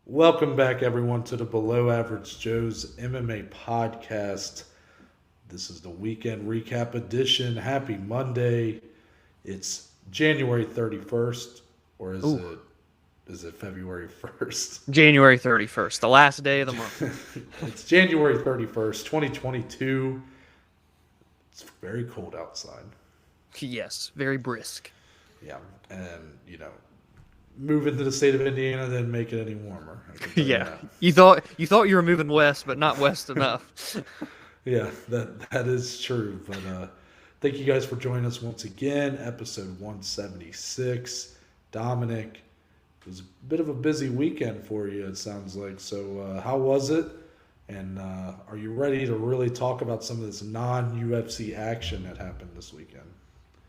Welcome back, everyone, to the Below Average Joe's MMA podcast. This is the Weekend Recap edition. Happy Monday. It's January 31st, or is it February 1st? January 31st, the last day of the month. It's January 31st, 2022. It's very cold outside. Yes, very brisk. Yeah, and, moving to the state of Indiana didn't make it any warmer. Yeah, you thought you were moving west, but not west enough. Yeah, that is true. But thank you guys for joining us once again. Episode 176. Dominic, it was a bit of a busy weekend for you, it sounds like. So how was it? And are you ready to really talk about some of this non-UFC action that happened this weekend?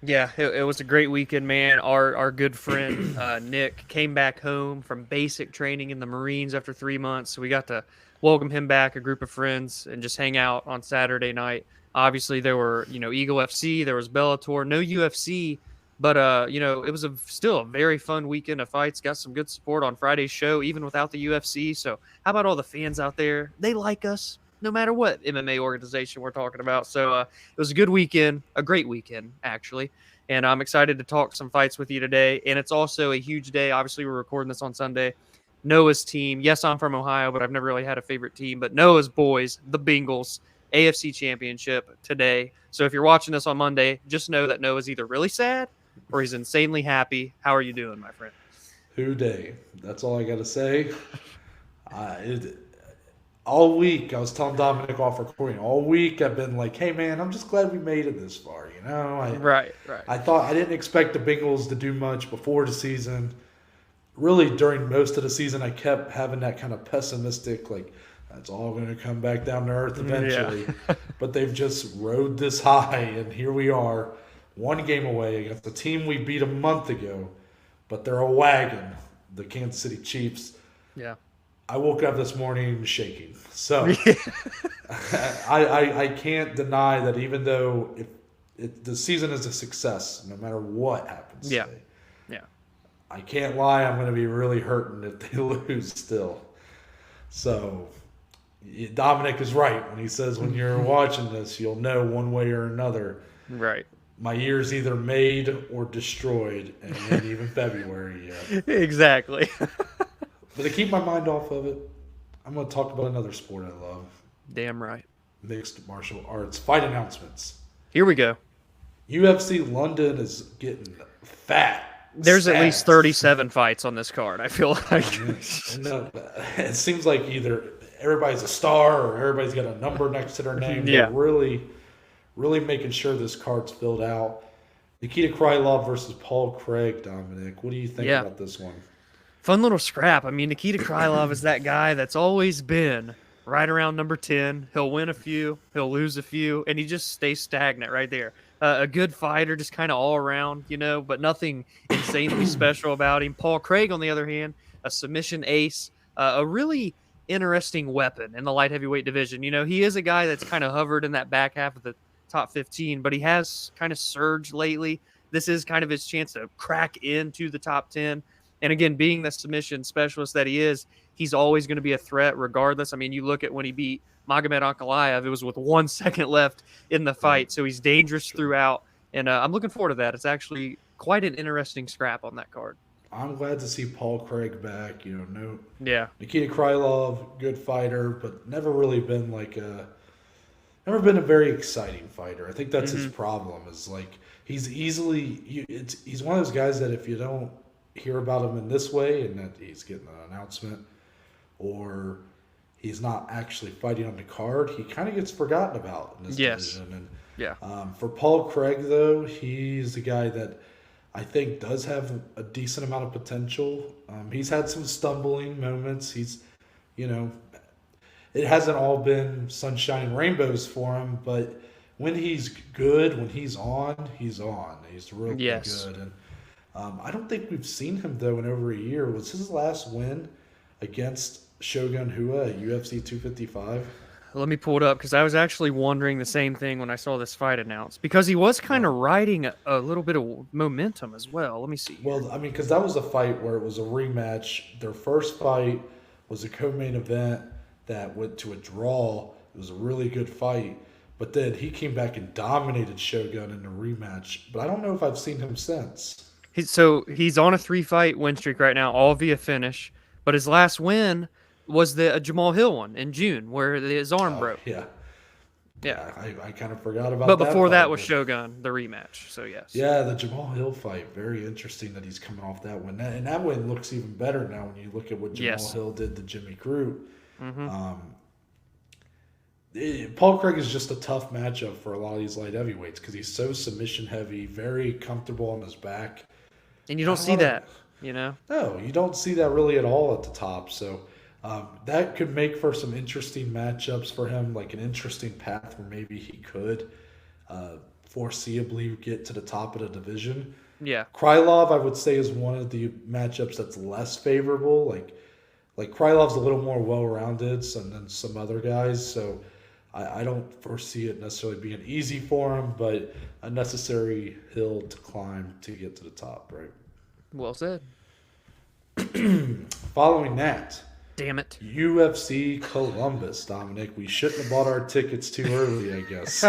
Yeah, it was a great weekend, man. Our good friend Nick came back home from basic training in the Marines after 3 months. So we got to welcome him back, a group of friends, and just hang out on Saturday night. Obviously, there were, Eagle FC, there was Bellator, no UFC, but, it was still a very fun weekend of fights. Got some good support on Friday's show, even without the UFC. So how about all the fans out there? They like us, no matter what MMA organization we're talking about. So it was a good weekend, a great weekend, actually. And I'm excited to talk some fights with you today. And it's also a huge day. Obviously, we're recording this on Sunday. Noah's team. Yes, I'm from Ohio, but I've never really had a favorite team. But Noah's boys, the Bengals, AFC Championship today. So if you're watching this on Monday, just know that Noah's either really sad or he's insanely happy. How are you doing, my friend? Who day? That's all I got to say. All week, I was telling Dominic off recording, all week I've been like, hey, man, I'm just glad we made it this far, Right. I didn't expect the Bengals to do much before the season. Really, during most of the season, I kept having that kind of pessimistic, like, that's all going to come back down to earth eventually. Yeah. But they've just rode this high, and here we are, one game away against the team we beat a month ago, but they're a wagon, the Kansas City Chiefs. Yeah. I woke up this morning shaking. So I can't deny that even though the season is a success, no matter what happens today. Yeah. I can't lie, I'm going to be really hurting if they lose still. So Dominic is right when he says when you're watching this, you'll know one way or another. Right. My year's either made or destroyed, and it ain't even February yet. Exactly. But to keep my mind off of it, I'm going to talk about another sport I love. Damn right. Mixed martial arts. Fight announcements. Here we go. UFC London is getting fat. There's at least 37 fights on this card, I feel like. It seems like either everybody's a star or everybody's got a number next to their name. Yeah. They're really making sure this card's filled out. Nikita Krylov versus Paul Craig, Dominic. What do you think about this one? Fun little scrap. I mean, Nikita Krylov is that guy that's always been right around number 10. He'll win a few, he'll lose a few, and he just stays stagnant right there. A good fighter, just kind of all around, but nothing insanely special about him. Paul Craig, on the other hand, a submission ace, a really interesting weapon in the light heavyweight division. He is a guy that's kind of hovered in that back half of the top 15, but he has kind of surged lately. This is kind of his chance to crack into the top 10. And again, being the submission specialist that he is, he's always going to be a threat regardless. I mean, you look at when he beat Magomed Ankalaev, it was with 1 second left in the fight. So he's dangerous throughout. And I'm looking forward to that. It's actually quite an interesting scrap on that card. I'm glad to see Paul Craig back. Yeah. Nikita Krylov, good fighter, but never been a very exciting fighter. I think that's his problem. Is like he's one of those guys that if you don't hear about him in this way and that he's getting an announcement or he's not actually fighting on the card, he kind of gets forgotten about in this division. And for Paul Craig, though, he's the guy that I think does have a decent amount of potential. He's had some stumbling moments. It hasn't all been sunshine and rainbows for him, but when he's good, when he's on, he's on. He's really good. And I don't think we've seen him, though, in over a year. Was his last win against Shogun Rua at UFC 255? Let me pull it up because I was actually wondering the same thing when I saw this fight announced because he was kind of riding a little bit of momentum as well. Let me see. Well, I mean, because that was a fight where it was a rematch. Their first fight was a co-main event that went to a draw. It was a really good fight. But then he came back and dominated Shogun in the rematch. But I don't know if I've seen him since. So he's on a 3-fight win streak right now, all via finish. But his last win was the Jamal Hill one in June, where his arm broke. Yeah. Yeah. I kind of forgot about that. But before that was Shogun, the rematch. So, yes. Yeah, the Jamal Hill fight. Very interesting that he's coming off that win. And that win looks even better now when you look at what Jamal Hill did to Jimmy Crute. Paul Craig is just a tough matchup for a lot of these light heavyweights because he's so submission heavy, very comfortable on his back. And you don't see that, you know? No, you don't see that really at all at the top. So that could make for some interesting matchups for him, like an interesting path where maybe he could foreseeably get to the top of the division. Yeah. Krylov, I would say, is one of the matchups that's less favorable. Like Krylov's a little more well-rounded than some other guys, so I don't foresee it necessarily being easy for him, but a necessary hill to climb to get to the top, right? Well said. Following that, damn it, UFC Columbus, Dominic. We shouldn't have bought our tickets too early, I guess,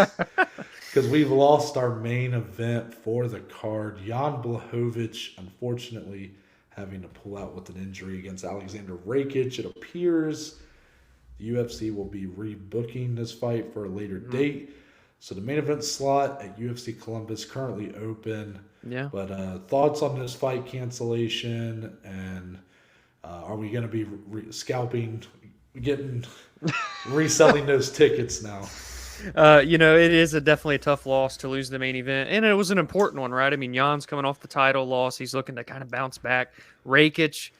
because we've lost our main event for the card. Jan Blachowicz, unfortunately, having to pull out with an injury against Aleksander Rakic. It appears the UFC will be rebooking this fight for a later date. So the main event slot at UFC Columbus currently open. Yeah. But thoughts on this fight cancellation, and are we going to be reselling those tickets now? It is definitely a tough loss to lose the main event, and it was an important one, right? I mean, Jan's coming off the title loss. He's looking to kind of bounce back. Rakic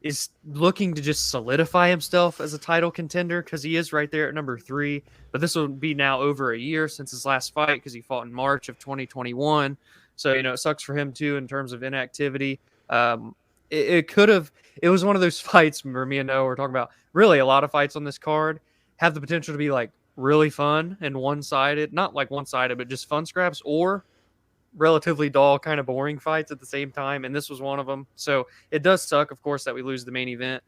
is looking to just solidify himself as a title contender because he is right there at number 3. But this will be now over a year since his last fight because he fought in March of 2021. So, it sucks for him, too, in terms of inactivity. It was one of those fights where me and Noah were talking about, really a lot of fights on this card have the potential to be like really fun and one-sided, not like one-sided, but just fun scraps, or relatively dull, kind of boring fights at the same time, and this was one of them. So it does suck, of course, that we lose the main event.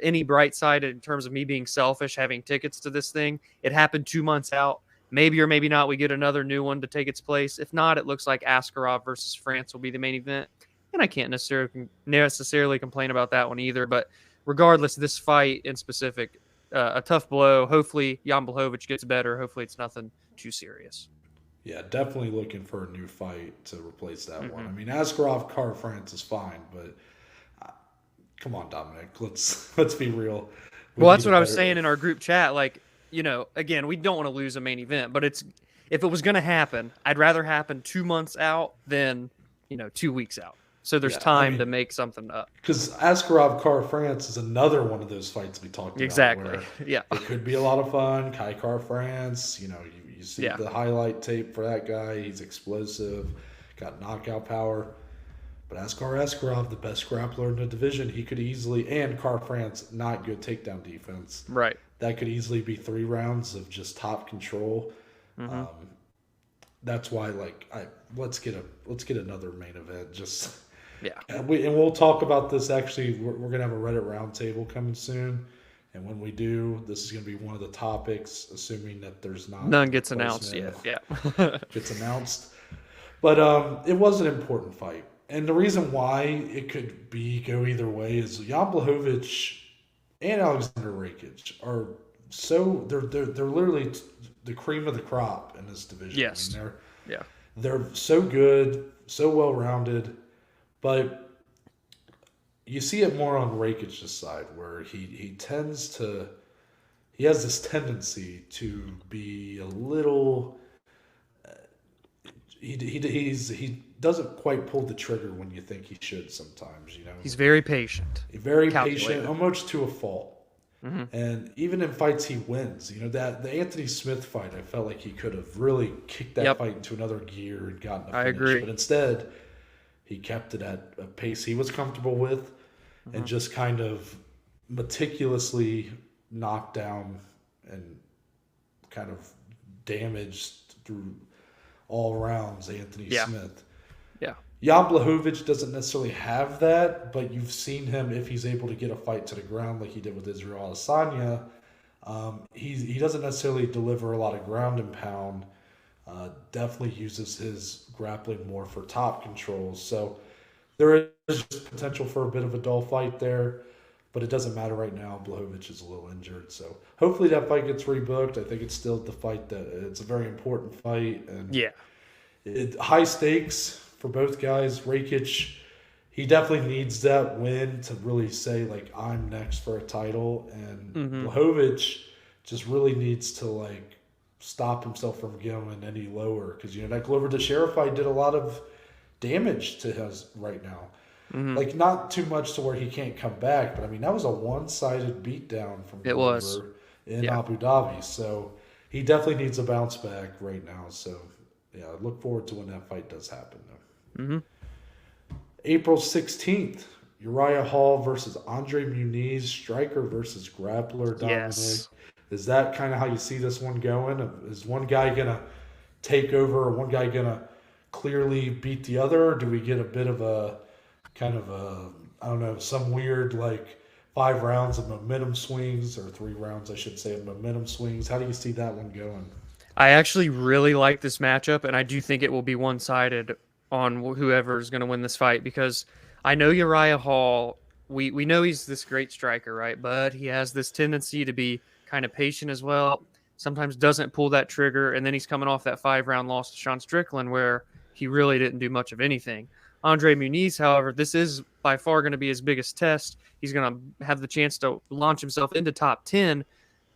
Any bright side in terms of me being selfish, having tickets to this thing, it happened 2 months out. Maybe or maybe not we get another new one to take its place. If not, it looks like Askarov versus France will be the main event, and I can't necessarily complain about that one either. But regardless, this fight in specific, a tough blow. Hopefully Jan Blachowicz gets better. Hopefully it's nothing too serious. Yeah, definitely looking for a new fight to replace that one. I mean, Askarov, Car France is fine, but come on, Dominic, let's be real. Well, that's what I was saying in our group chat. Like, again, we don't want to lose a main event, but if it was going to happen, I'd rather happen 2 months out than 2 weeks out. So there's time to make something up. Because Askarov, Car France is another one of those fights we talked about. Exactly. Yeah. It could be a lot of fun. Kai Car France, you see the highlight tape for that guy. He's explosive, got knockout power. But Askarov, the best grappler in the division, he could easily, and Car France, not good takedown defense. Right. That could easily be 3 rounds of just top control. That's why, let's get another main event. Just and we'll talk about this. Actually, we're gonna have a Reddit roundtable coming soon. And when we do, this is going to be one of the topics, assuming that there's none gets announced yet. Yeah, gets announced. But it was an important fight, and the reason why it could go either way is Jan Blachowicz and Aleksander Rakic are they're literally the cream of the crop in this division. Yes, I mean, they're so good, so well rounded, but you see it more on Rakic's side, where he has this tendency to be a little. He doesn't quite pull the trigger when you think he should. Sometimes, he's very patient. Very patient, almost to a fault. And even in fights he wins. That the Anthony Smith fight, I felt like he could have really kicked that fight into another gear and gotten a finish. I agree. But instead, He kept it at a pace he was comfortable with and just kind of meticulously knocked down and kind of damaged through all rounds Anthony Smith. Yeah. Jan Blachowicz doesn't necessarily have that, but you've seen him if he's able to get a fight to the ground like he did with Israel Adesanya. He doesn't necessarily deliver a lot of ground and pound. Definitely uses his grappling more for top controls. So there is just potential for a bit of a dull fight there, but it doesn't matter right now. Blachowicz is a little injured. So hopefully that fight gets rebooked. I think it's still the fight that it's a very important fight. And high stakes for both guys. Rakic, he definitely needs that win to really say, like, I'm next for a title. And Blachowicz just really needs to, like, stop himself from going any lower. Because, that Glover Teixeira fight did a lot of damage to his right now. Like, not too much to where he can't come back. But, I mean, that was a one-sided beatdown from Glover in Abu Dhabi. So he definitely needs a bounce back right now. So, yeah, I look forward to when that fight does happen, though. April 16th, Uriah Hall versus Andre Muniz, striker versus grappler. Dominic, is that kind of how you see this one going? Is one guy going to take over, or one guy going to clearly beat the other? Or do we get a bit of a kind of a, I don't know, some weird, like, 5 rounds of momentum swings, or 3 rounds, I should say, of momentum swings? How do you see that one going? I actually really like this matchup, and I do think it will be one-sided on whoever is going to win this fight, because I know Uriah Hall, we know he's this great striker, right? But he has this tendency to be kind of patient as well. Sometimes doesn't pull that trigger, and then he's coming off that 5-round loss to Sean Strickland where he really didn't do much of anything. Andre Muniz, however, this is by far going to be his biggest test. He's going to have the chance to launch himself into top 10,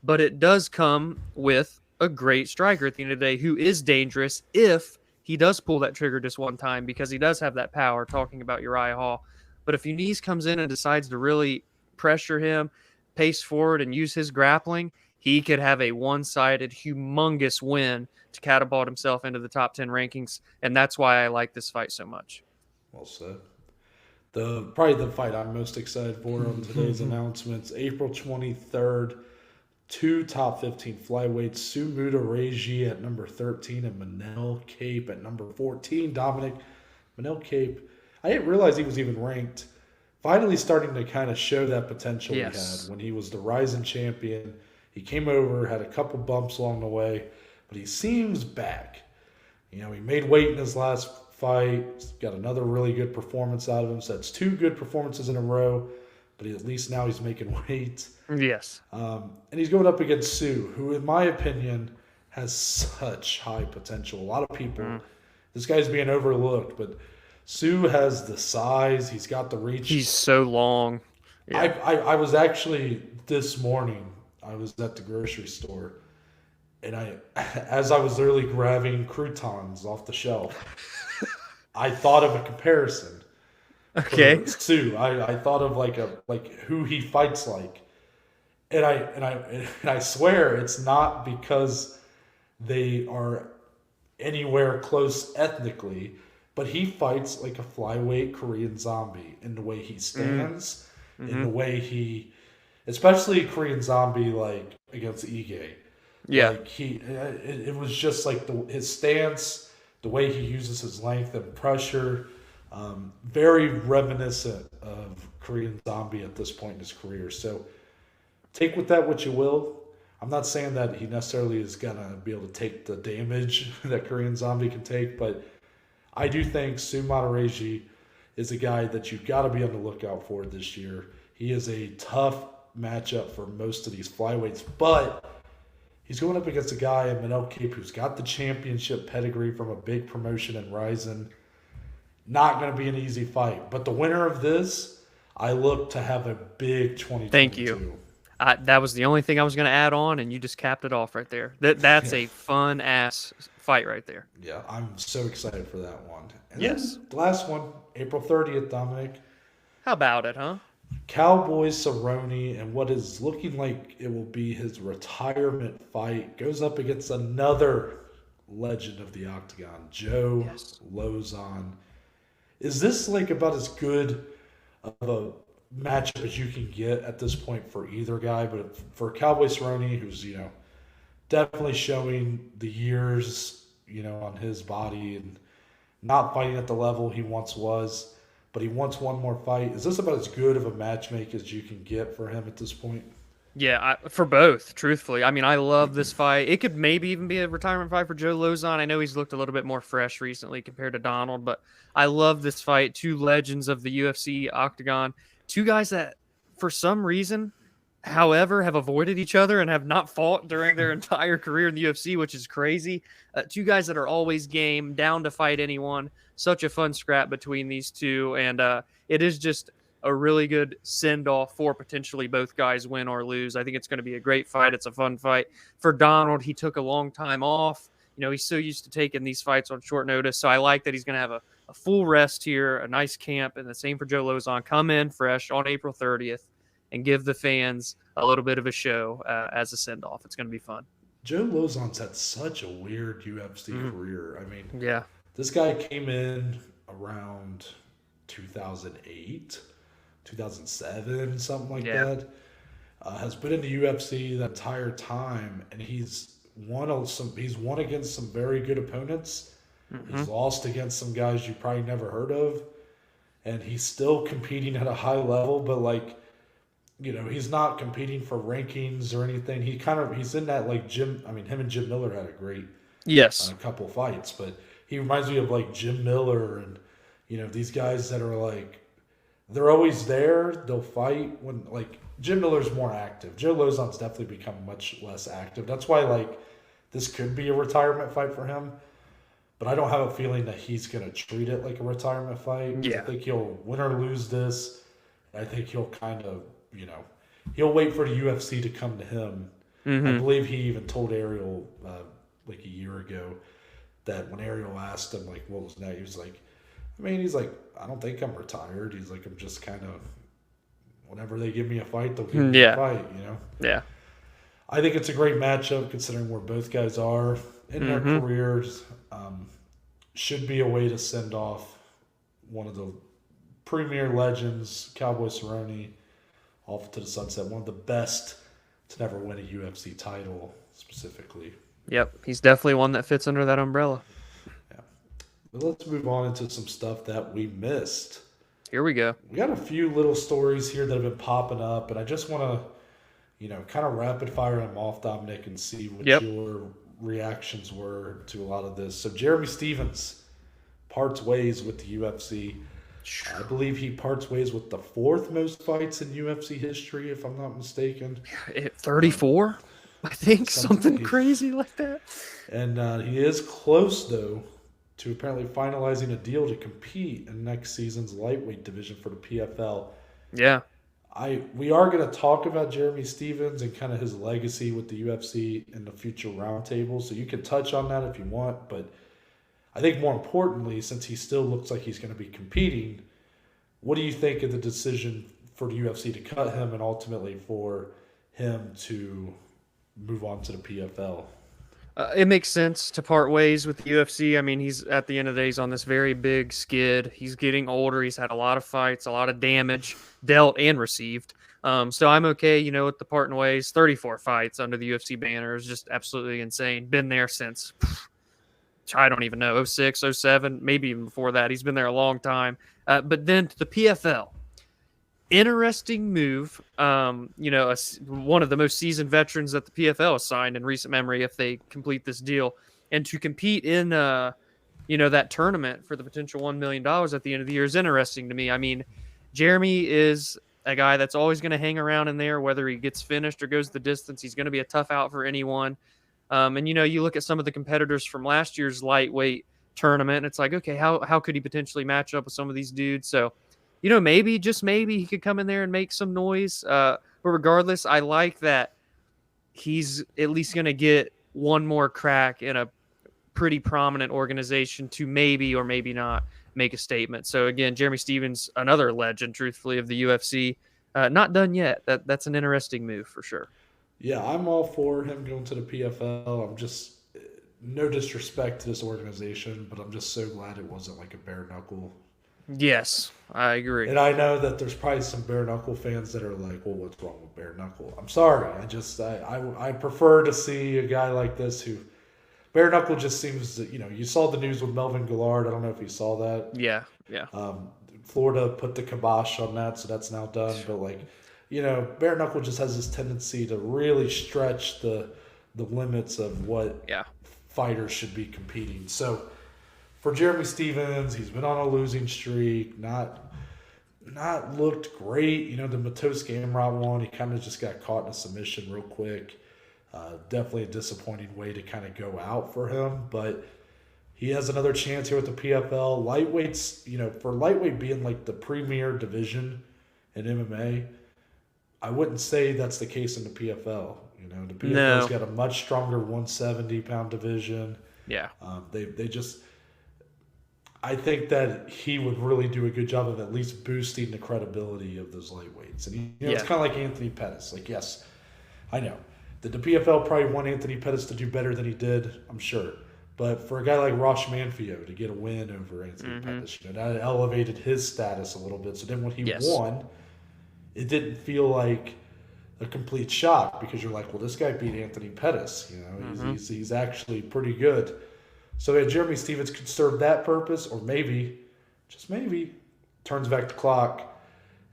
but it does come with a great striker at the end of the day who is dangerous if he does pull that trigger just one time, because he does have that power, talking about Uriah Hall. But if Muniz comes in and decides to really pressure him, pace forward, and use his grappling, he could have a one-sided, humongous win to catapult himself into the top 10 rankings, and that's why I like this fight so much. Well said. Probably the fight I'm most excited for on today's announcements, April 23rd, 2 top 15 flyweights, Sumudaerji at number 13 and Manel Kape at number 14. Dominic, Manel Kape, I didn't realize he was even ranked. Finally starting to kind of show that potential he had when he was the rising champion. He came over, had a couple bumps along the way, but he seems back. He made weight in his last fight, got another really good performance out of him. So that's 2 good performances in a row, but at least now he's making weight. Yes. And he's going up against Sue, who, in my opinion, has such high potential. A lot of people, this guy's being overlooked, but Sue has the size. He's got the reach. He's so long. Yeah. I was actually, this morning, I was at the grocery store, and as I was literally grabbing croutons off the shelf, I thought of a comparison. Okay. Sue, I thought of like who he fights like. And I swear it's not because they are anywhere close ethnically, but he fights like a flyweight Korean zombie in the way he stands, in the way he, especially Korean zombie like against Ige. Yeah, like it was just like his stance, the way he uses his length and pressure, very reminiscent of Korean zombie at this point in his career. So take with that what you will. I'm not saying that he necessarily is going to be able to take the damage that Korean Zombie can take, but I do think Sumudaerji is a guy that you've got to be on the lookout for this year. He is a tough matchup for most of these flyweights, but he's going up against a guy in Manel Kape who's got the championship pedigree from a big promotion in Ryzen. Not going to be an easy fight, but the winner of this, I look to have a big 2022. Thank you. That was the only thing I was going to add on, and you just capped it off right there. That's a fun-ass fight right there. Yeah, I'm so excited for that one. And yes. The last one, April 30th, Dominic. How about it, huh? Cowboy Cerrone, and what is looking like it will be his retirement fight, goes up against another legend of the Octagon, Joe Lauzon. Is this like about as good of a matchup as you can get at this point for either guy? But for Cowboy Cerrone, who's definitely showing the years on his body and not fighting at the level he once was, but he wants one more fight. Is this about as good of a matchmake as you can get for him at this point? Yeah, for both, truthfully. I mean, I love this fight. It could maybe even be a retirement fight for Joe Lauzon. I know he's looked a little bit more fresh recently compared to Donald, but I love this fight. Two legends of the UFC octagon. Two guys that, for some reason, however, have avoided each other and have not fought during their entire career in the UFC, which is crazy. Two guys that are always game, down to fight anyone. Such a fun scrap between these two, and it is just a really good send-off for potentially both guys win or lose. I think it's going to be a great fight. It's a fun fight. For Donald, he took a long time off. He's so used to taking these fights on short notice, so I like that he's going to have a full rest here, a nice camp, and the same for Joe Lauzon. Come in fresh on April 30th and give the fans a little bit of a show as a send-off. It's going to be fun. Joe Lauzon's had such a weird UFC career. I mean, Yeah. this guy came in around 2008, 2007, something like that. Has been in the UFC the entire time, and he's won against some very good opponents. He's lost against some guys you probably never heard of, and he's still competing at a high level. But he's not competing for rankings or anything. He's in that Jim. I mean, him and Jim Miller had a great couple fights, but he reminds me of Jim Miller and these guys that are they're always there. They'll fight when Jim Miller's more active. Joe Lauzon's definitely become much less active. That's why this could be a retirement fight for him. But I don't have a feeling that he's going to treat it like a retirement fight. Yeah. I think he'll win or lose this. I think he'll kind of, he'll wait for the UFC to come to him. I believe he even told Ariel a year ago that when Ariel asked him what was that, he was I don't think I'm retired. He's I'm just kind of, whenever they give me a fight, they'll give me a fight, Yeah. I think it's a great matchup considering where both guys are in their careers. Should be a way to send off one of the premier legends, Cowboy Cerrone, off to the sunset. One of the best to never win a UFC title, specifically. Yep, he's definitely one that fits under that umbrella. Yeah. But let's move on into some stuff that we missed. Here we go. We got a few little stories here that have been popping up, and I just want to, kind of rapid fire them off, Dominic, and see what your reactions were to a lot of this. So Jeremy Stephens parts ways with the UFC. I believe he parts ways with the fourth most fights in UFC history, if I'm not mistaken. 34, I think, something crazy like that. And he is close, though, to apparently finalizing a deal to compete in next season's lightweight division for the PFL. Yeah. We are going to talk about Jeremy Stephens and kind of his legacy with the UFC in the future roundtable, so you can touch on that if you want. But I think more importantly, since he still looks like he's going to be competing, what do you think of the decision for the UFC to cut him and ultimately for him to move on to the PFL? It makes sense to part ways with the UFC. I mean, he's at the end of the day, he's on this very big skid. He's getting older. He's had a lot of fights, a lot of damage dealt and received. So I'm okay, with the parting ways. 34 fights under the UFC banner is just absolutely insane. Been there since, I don't even know, 06, 07, maybe even before that. He's been there a long time. But then to the PFL. Interesting move. One of the most seasoned veterans that the PFL has signed in recent memory if they complete this deal. And to compete in, that tournament for the potential $1 million at the end of the year is interesting to me. I mean, Jeremy is a guy that's always going to hang around in there, whether he gets finished or goes the distance. He's going to be a tough out for anyone. And, you look at some of the competitors from last year's lightweight tournament, and it's okay, how could he potentially match up with some of these dudes? So, maybe, just maybe, he could come in there and make some noise. But regardless, I like that he's at least going to get one more crack in a pretty prominent organization to maybe or maybe not make a statement. So, again, Jeremy Stephens, another legend, truthfully, of the UFC. Not done yet. That's an interesting move for sure. Yeah, I'm all for him going to the PFL. I'm just, no disrespect to this organization, but I'm just so glad it wasn't a bare knuckle Yes, I agree. And I know that there's probably some bare knuckle fans that are like, well, what's wrong with bare knuckle? I'm sorry. I prefer to see a guy like this who bare knuckle just seems that, you saw the news with Melvin Gillard. I don't know if you saw that. Yeah, yeah. Florida put the kibosh on that, so that's now done. But bare knuckle just has this tendency to really stretch the limits of what fighters should be competing. So for Jeremy Stephens, he's been on a losing streak, not looked great. The Matos Gamrot one, he kind of just got caught in a submission real quick. Definitely a disappointing way to kind of go out for him, but he has another chance here with the PFL. Lightweights, for lightweight being like the premier division in MMA, I wouldn't say that's the case in the PFL. The PFL's got a much stronger 170-pound division. Yeah. I think that he would really do a good job of at least boosting the credibility of those lightweights. And it's kind of like Anthony Pettis. Like, yes, I know. Did the PFL probably want Anthony Pettis to do better than he did? I'm sure. But for a guy like Rosh Manfio to get a win over Anthony Pettis, that elevated his status a little bit. So then when he won, it didn't feel like a complete shock because you're like, well, this guy beat Anthony Pettis. He's actually pretty good. So that Jeremy Stephens could serve that purpose, or maybe, just maybe, turns back the clock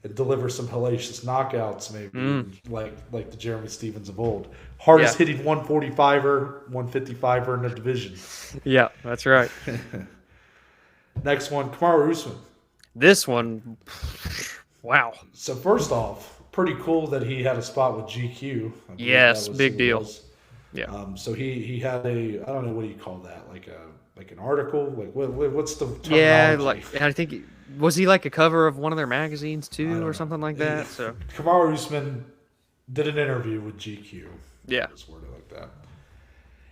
and delivers some hellacious knockouts, maybe like the Jeremy Stephens of old. Hardest hitting 145er, 155er in the division. Yeah, that's right. Next one, Kamaru Usman. This one, wow. So first off, pretty cool that he had a spot with GQ. Yes, big deal. Yeah. So he had I don't know, what do you call that? Like an article? Like what's the terminology? Yeah, I think was he like a cover of one of their magazines too, or something like that? So Kamaru Usman did an interview with GQ. Yeah. Just worded like that.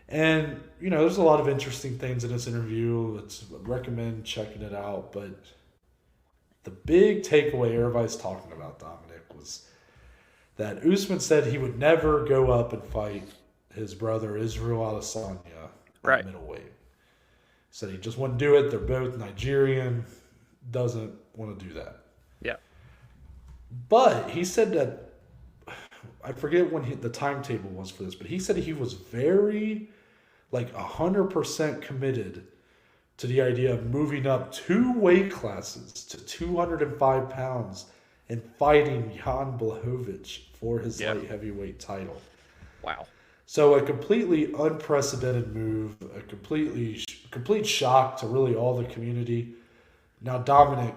And there's a lot of interesting things in this interview. I recommend checking it out. But the big takeaway everybody's talking about, Dominic, was that Usman said he would never go up and fight his brother Israel Adesanya at middleweight. Said he just wouldn't do it. They're both Nigerian. Doesn't want to do that. Yeah. But he said that, I forget when the timetable was for this, but he said he was very, 100% committed to the idea of moving up 2 weight classes to 205 pounds and fighting Jan Blachowicz for his light heavyweight title. Wow. So a completely unprecedented move, a complete shock to really all the community. Now, Dominic,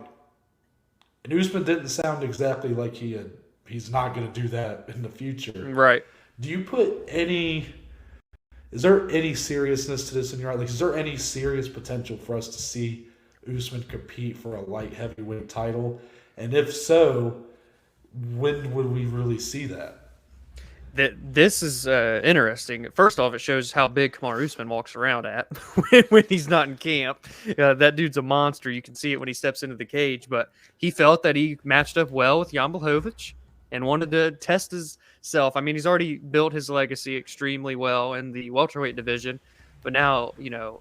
and Usman didn't sound exactly like he's not going to do that in the future. Right. Do you put is there any seriousness to this in your eye? Is there any serious potential for us to see Usman compete for a light heavyweight title? And if so, when would we really see that? This is interesting. First off, it shows how big Kamaru Usman walks around at when he's not in camp. That dude's a monster. You can see it when he steps into the cage. But he felt that he matched up well with Jan Blachowicz and wanted to test himself. I mean, he's already built his legacy extremely well in the welterweight division. But now,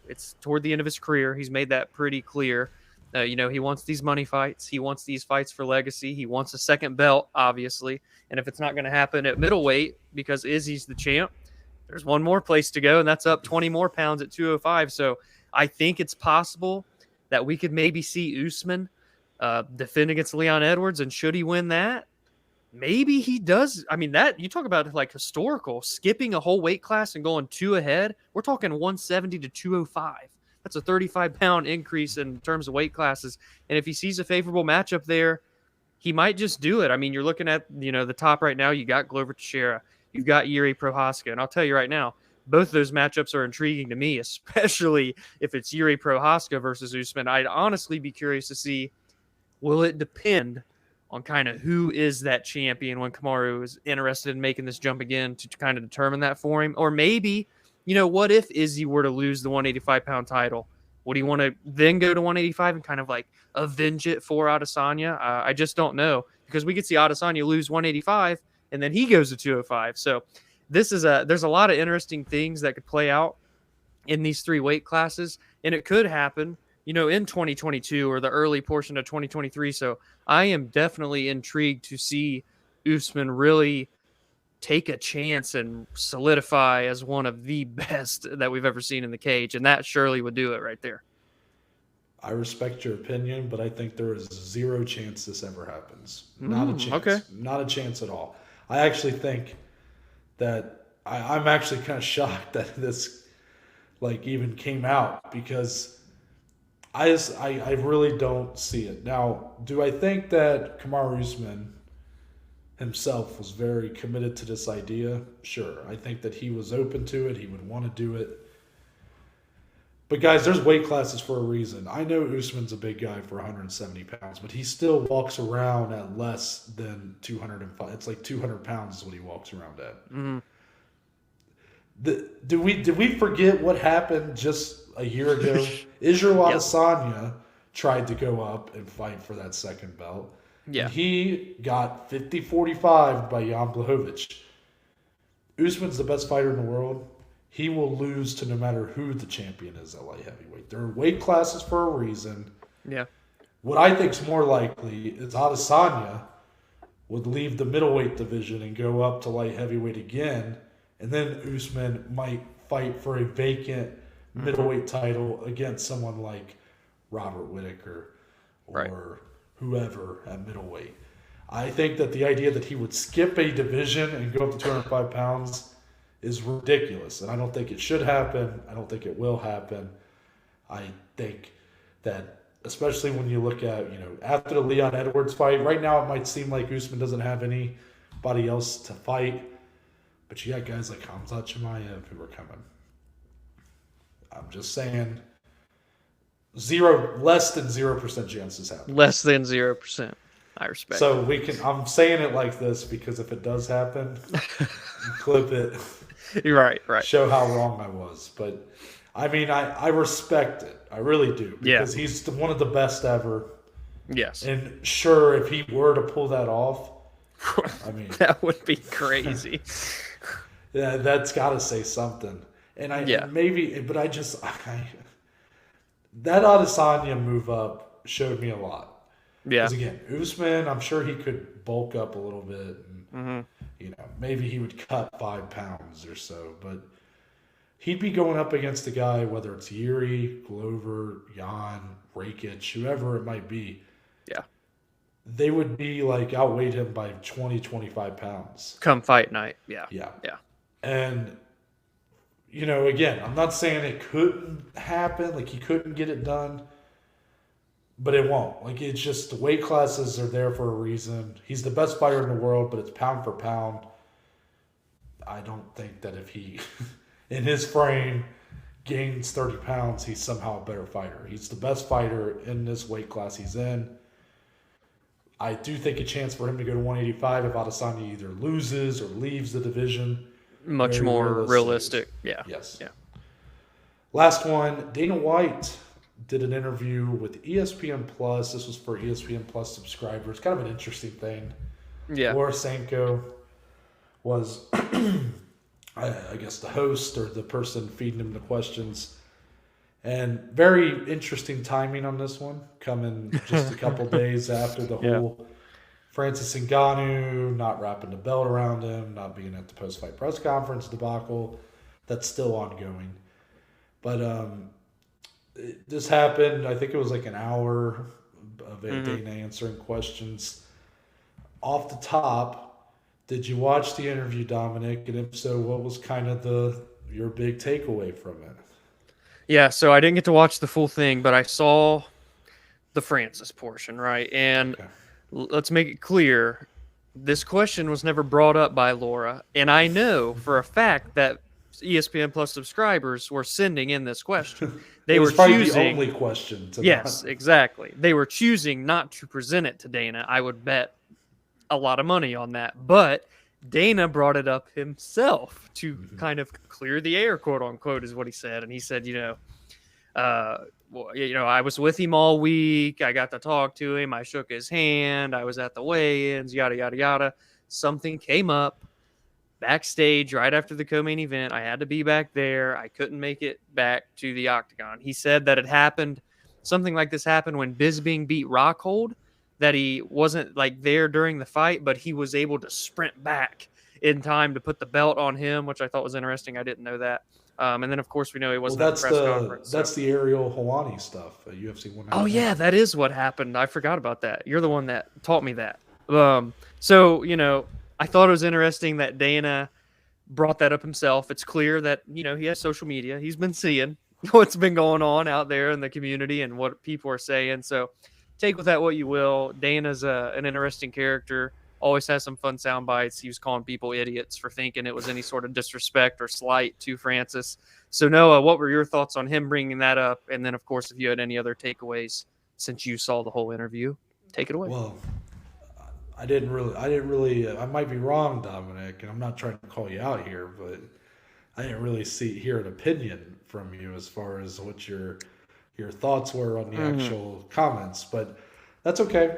it's toward the end of his career. He's made that pretty clear. He wants these money fights. He wants these fights for legacy. He wants a second belt, obviously. And if it's not going to happen at middleweight because Izzy's the champ, there's one more place to go, and that's up 20 more pounds at 205. So I think it's possible that we could maybe see Usman defend against Leon Edwards, and should he win that, maybe he does. I mean, that you talk about historical, skipping a whole weight class and going 2 ahead. We're talking 170 to 205. That's a 35-pound increase in terms of weight classes. And if he sees a favorable matchup there, he might just do it. I mean, you're looking at, the top right now. You got Glover Teixeira. You've got Jiri Prochazka. And I'll tell you right now, both of those matchups are intriguing to me, especially if it's Jiri Prochazka versus Usman. I'd honestly be curious to see, will it depend on kind of who is that champion when Kamaru is interested in making this jump again to kind of determine that for him? Or maybe, what if Izzy were to lose the 185-pound title? Would he want to then go to 185 and kind of avenge it for Adesanya? I just don't know, because we could see Adesanya lose 185 and then he goes to 205. So there's a lot of interesting things that could play out in these 3 weight classes, and it could happen in 2022 or the early portion of 2023. So I am definitely intrigued to see Usman really take a chance and solidify as one of the best that we've ever seen in the cage. And that surely would do it right there. I respect your opinion, but I think there is zero chance this ever happens. Not a chance. Okay. Not a chance at all. I actually think that I'm actually kind of shocked that this even came out, because I really don't see it. Now, do I think that Kamaru Usman himself was very committed to this idea? Sure. I think that he was open to it. He would want to do it. But guys, there's weight classes for a reason. I know Usman's a big guy for 170 pounds, but he still walks around at less than 205. It's like 200 pounds is what he walks around at. Mm-hmm. Did we forget what happened just a year ago? Israel Adesanya tried to go up and fight for that second belt. Yeah. And he got 50-45 by Jan Blachowicz. Usman's the best fighter in the world. He will lose to no matter who the champion is at light heavyweight. There are weight classes for a reason. Yeah. What I think is more likely is Adesanya would leave the middleweight division and go up to light heavyweight again, and then Usman might fight for a vacant middleweight title against someone like Robert Whittaker or whoever at middleweight. I think that the idea that he would skip a division and go up to 205 pounds is ridiculous, and I don't think it should happen. I don't think it will happen. I think that, especially when you look at, after the Leon Edwards fight, right now it might seem like Usman doesn't have anybody else to fight, but you got guys like Khamzat Chimaev who are coming. I'm just saying, less than 0% chances happen. Less than 0%. I respect. So I'm saying it like this because if it does happen, clip it. You're right. Show how wrong I was. But, I mean, I respect it. I really do. Because he's one of the best ever. Yes. And sure, if he were to pull that off, I mean. That would be crazy. Yeah, that's got to say something. And that Adesanya move up showed me a lot. Yeah. Because again, Usman, I'm sure he could bulk up a little bit, and maybe he would cut 5 pounds or so. But he'd be going up against a guy, whether it's Yuri, Glover, Jan, Rakic, whoever it might be. Yeah. They would be outweighed him by 20, 25 pounds. Come fight night. Yeah. Yeah. Yeah. And again, I'm not saying it couldn't happen, he couldn't get it done. But it won't. It's just the weight classes are there for a reason. He's the best fighter in the world, but it's pound for pound. I don't think that if he, in his frame, gains 30 pounds, he's somehow a better fighter. He's the best fighter in this weight class he's in. I do think a chance for him to go to 185 if Adesanya either loses or leaves the division. Much more realistic. Yeah. Yes. Yeah. Last one, Dana White did an interview with ESPN Plus. This was for ESPN Plus subscribers. Kind of an interesting thing. Yeah. Laura Sanko was, I guess, the host or the person feeding him the questions. And very interesting timing on this one, coming just a couple days after the whole Francis Ngannou not wrapping the belt around him, not being at the post-fight press conference debacle. That's still ongoing. But this happened, I think it was an hour of Dana answering questions. Off the top, did you watch the interview, Dominic? And if so, what was kind of your big takeaway from it? Yeah, so I didn't get to watch the full thing, but I saw the Francis portion, right? And let's make it clear, this question was never brought up by Laura, and I know for a fact that ESPN Plus subscribers were sending in this question. They were probably choosing the only question. Yes, exactly. They were choosing not to present it to Dana. I would bet a lot of money on that. But Dana brought it up himself to kind of clear the air, quote unquote, is what he said. And he said, I was with him all week. I got to talk to him. I shook his hand. I was at the weigh-ins, yada, yada, yada. Something came up backstage right after the co-main event. I had to be back there. I couldn't make it back to the octagon. He said that it happened something like this happened when Bisping beat Rockhold, that he wasn't like there during the fight, but he was able to sprint back in time to put the belt on him, which I thought was interesting. I didn't know that. And then, of course, we know he wasn't at the press conference. That's the Ariel Helwani stuff, UFC 199. Oh, yeah, that is what happened. I forgot about that. You're the one that taught me that. So, I thought it was interesting that Dana brought that up himself. It's clear that, he has social media. He's been seeing what's been going on out there in the community and what people are saying. So take with that what you will. Dana's an interesting character. Always has some fun sound bites. He was calling people idiots for thinking it was any sort of disrespect or slight to Francis. So, Noah, what were your thoughts on him bringing that up? And then, of course, if you had any other takeaways since you saw the whole interview, take it away. Well, I didn't really, I might be wrong, Dominic, and I'm not trying to call you out here, but I didn't really hear an opinion from you as far as what your thoughts were on the actual comments, but that's okay.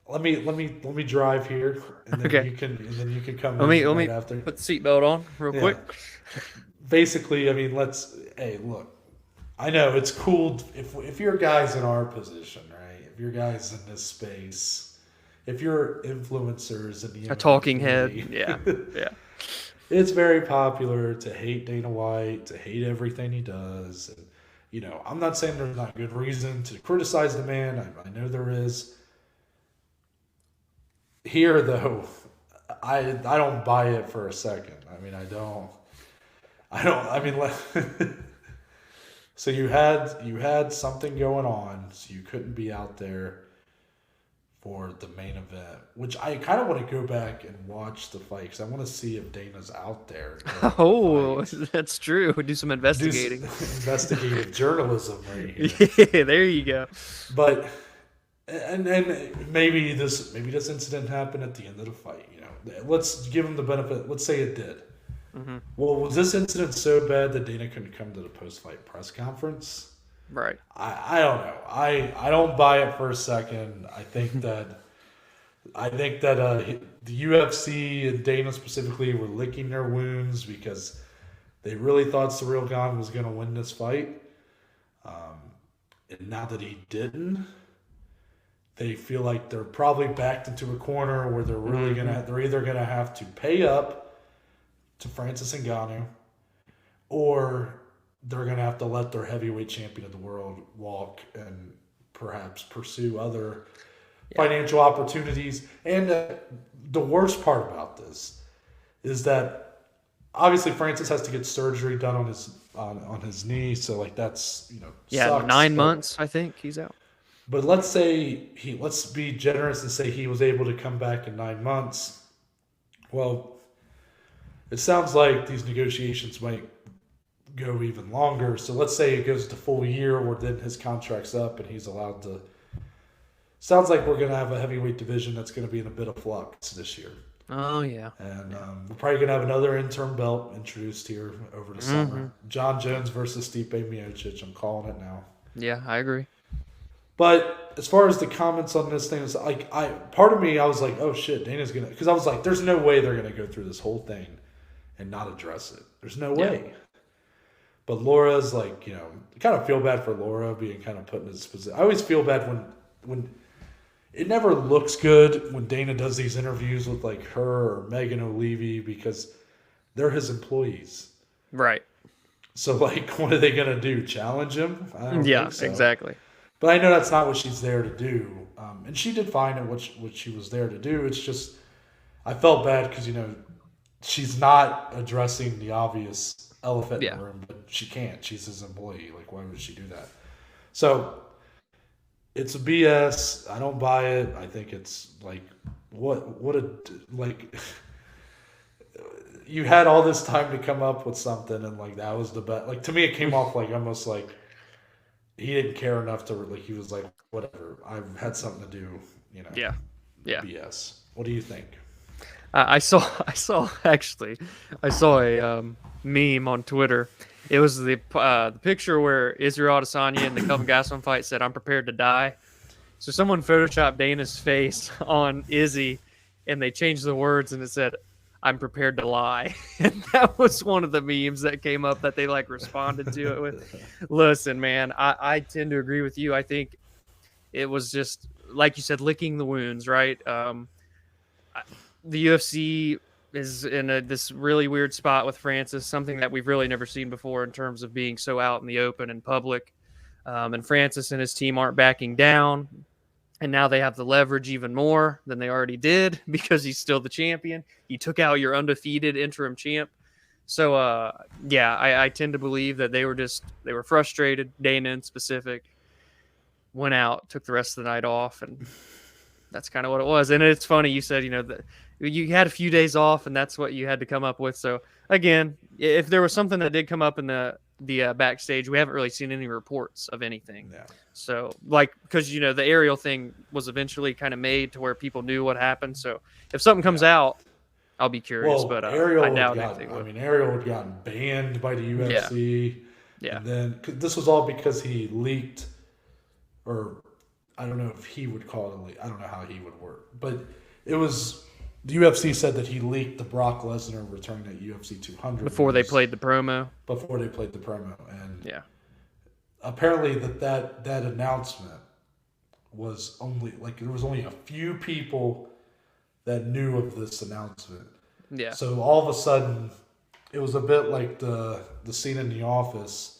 Let me drive here, and then you can come. Let me after. Put the seatbelt on real quick. Basically, I mean, look. I know it's cool if you're guys in our position, right? If you're guys in this space, if you're influencers in the a talking head, yeah. It's very popular to hate Dana White, to hate everything he does. And, I'm not saying there's not good reason to criticize the man. I know there is. Here, though, I don't buy it for a second. I mean, I don't. I mean, so you had something going on, so you couldn't be out there for the main event, which I kind of want to go back and watch the fight because I want to see if Dana's out there. Oh, that's true. Do some investigating. Investigative journalism right here. Yeah, there you go. But and maybe this incident happened at the end of the fight. Let's give him the benefit. Let's say it did. Mm-hmm. Well, was this incident so bad that Dana couldn't come to the post-fight press conference? Right. I don't know. I don't buy it for a second. I think that the UFC and Dana specifically were licking their wounds because they really thought Ciryl Gane was going to win this fight. And now that he didn't, they feel like they're probably backed into a corner where they're really they're either gonna have to pay up to Francis Ngannou, or they're gonna have to let their heavyweight champion of the world walk and perhaps pursue other financial opportunities. And the worst part about this is that obviously Francis has to get surgery done on his knee, so like that's sucks, 9 months I think he's out. But let's be generous and say he was able to come back in 9 months. Well, it sounds like these negotiations might go even longer. So let's say it goes to full year where then his contract's up and he's allowed to. Sounds like we're going to have a heavyweight division that's going to be in a bit of flux this year. Oh, yeah. And we're probably going to have another interim belt introduced here over the summer. John Jones versus Stipe Miocic. I'm calling it now. Yeah, I agree. But as far as the comments on this thing, it's like part of me, I was like, oh shit, Dana's gonna, because I was like, there's no way they're gonna go through this whole thing and not address it. There's no way. But Laura's like, I kind of feel bad for Laura being kind of put in this position. I always feel bad when it never looks good when Dana does these interviews with like her or Megan O'Leary because they're his employees. Right. So like, what are they gonna do? Challenge him? I don't think so. Exactly. But I know that's not what she's there to do. And she did fine at what she was there to do. It's just, I felt bad because, she's not addressing the obvious elephant in the room, but she can't. She's his employee. Like, why would she do that? So, it's a BS. I don't buy it. I think it's like, you had all this time to come up with something, and like, that was the best. Like, to me, it came off like almost like, he didn't care enough to, like, he was like, whatever, I've had something to do, Yeah. BS. What do you think? I saw a meme on Twitter. It was the picture where Israel Adesanya in the Kelvin Gastelum fight said, "I'm prepared to die." So someone photoshopped Dana's face on Izzy, and they changed the words, and it said, I'm prepared to lie. And that was one of the memes that came up that they like responded to it with. Listen, man, I tend to agree with you. I think it was just, like you said, licking the wounds, right? The UFC is in this really weird spot with Francis, something that we've really never seen before in terms of being so out in the open and public. And Francis and his team aren't backing down. And now they have the leverage even more than they already did because he's still the champion. He took out your undefeated interim champ. So, I tend to believe that they were frustrated. Dana in specific went out, took the rest of the night off, and that's kind of what it was. And it's funny, you said, that you had a few days off, and that's what you had to come up with. So, again, if there was something that did come up in the backstage, we haven't really seen any reports of anything. Yeah. So, because the Ariel thing was eventually kind of made to where people knew what happened. So, if something comes out, I'll be curious. Well, but Ariel I doubt anything would. Ariel had gotten banned by the UFC. Yeah. And then this was all because he leaked, or I don't know if he would call it a leak. I don't know how he would work, but it was. The UFC said that he leaked the Brock Lesnar returning at UFC 200 before they played the promo. And apparently that announcement was only there was only a few people that knew of this announcement. Yeah. So all of a sudden, it was a bit like the scene in The Office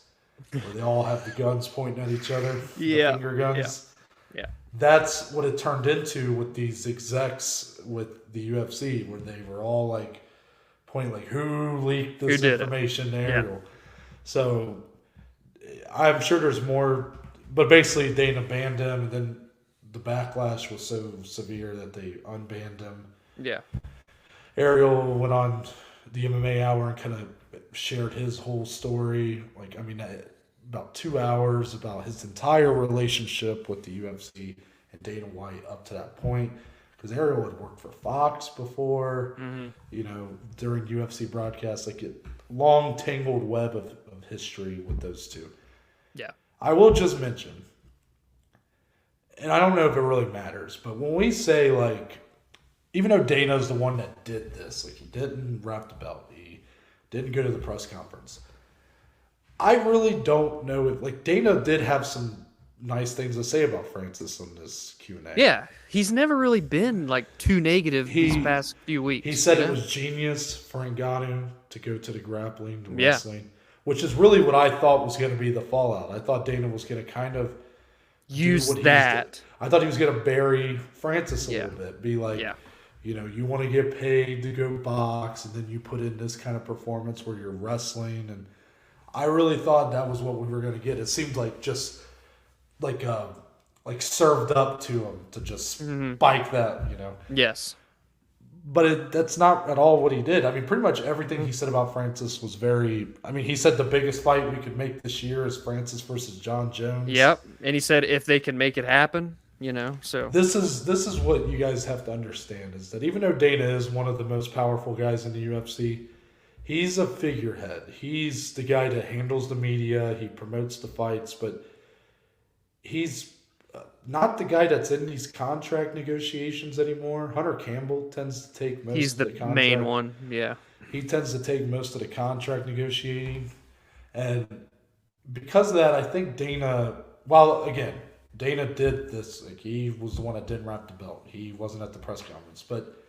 where they all have the guns pointing at each other. Yeah. The finger guns. Yeah. That's what it turned into with these execs with the UFC, where they were all pointing who leaked this information to Ariel. Yeah. So I'm sure there's more, but basically Dana banned him, and then the backlash was so severe that they unbanned him. Yeah. Ariel went on the MMA Hour and kind of shared his whole story. About 2 hours about his entire relationship with the UFC and Dana White up to that point. Because Ariel had worked for Fox before, during UFC broadcasts, a long tangled web of history with those two. Yeah. I will just mention, and I don't know if it really matters, but when we say, even though Dana's the one that did this, he didn't wrap the belt, he didn't go to the press conference, I really don't know if, Dana did have some nice things to say about Francis on this Q&A. Yeah, he's never really been, too negative these past few weeks. He said it was genius for Ngannou to go to the grappling, to wrestling, which is really what I thought was going to be the fallout. I thought Dana was going to kind of use that. I thought he was going to bury Francis a little bit, be you want to get paid to go box, and then you put in this kind of performance where you're wrestling, and I really thought that was what we were going to get. It seemed just served up to him to just spike that, Yes. But that's not at all what he did. Pretty much everything he said about Francis was very... he said the biggest fight we could make this year is Francis versus John Jones. Yep, and he said if they can make it happen, so... This is what you guys have to understand, is that even though Dana is one of the most powerful guys in the UFC... He's a figurehead. He's the guy that handles the media. He promotes the fights, but he's not the guy that's in these contract negotiations anymore. Hunter Campbell tends to take most of the contract. He's the main one, yeah. He tends to take most of the contract negotiating. And because of that, I think Dana, Dana did this. He was the one that didn't wrap the belt. He wasn't at the press conference. But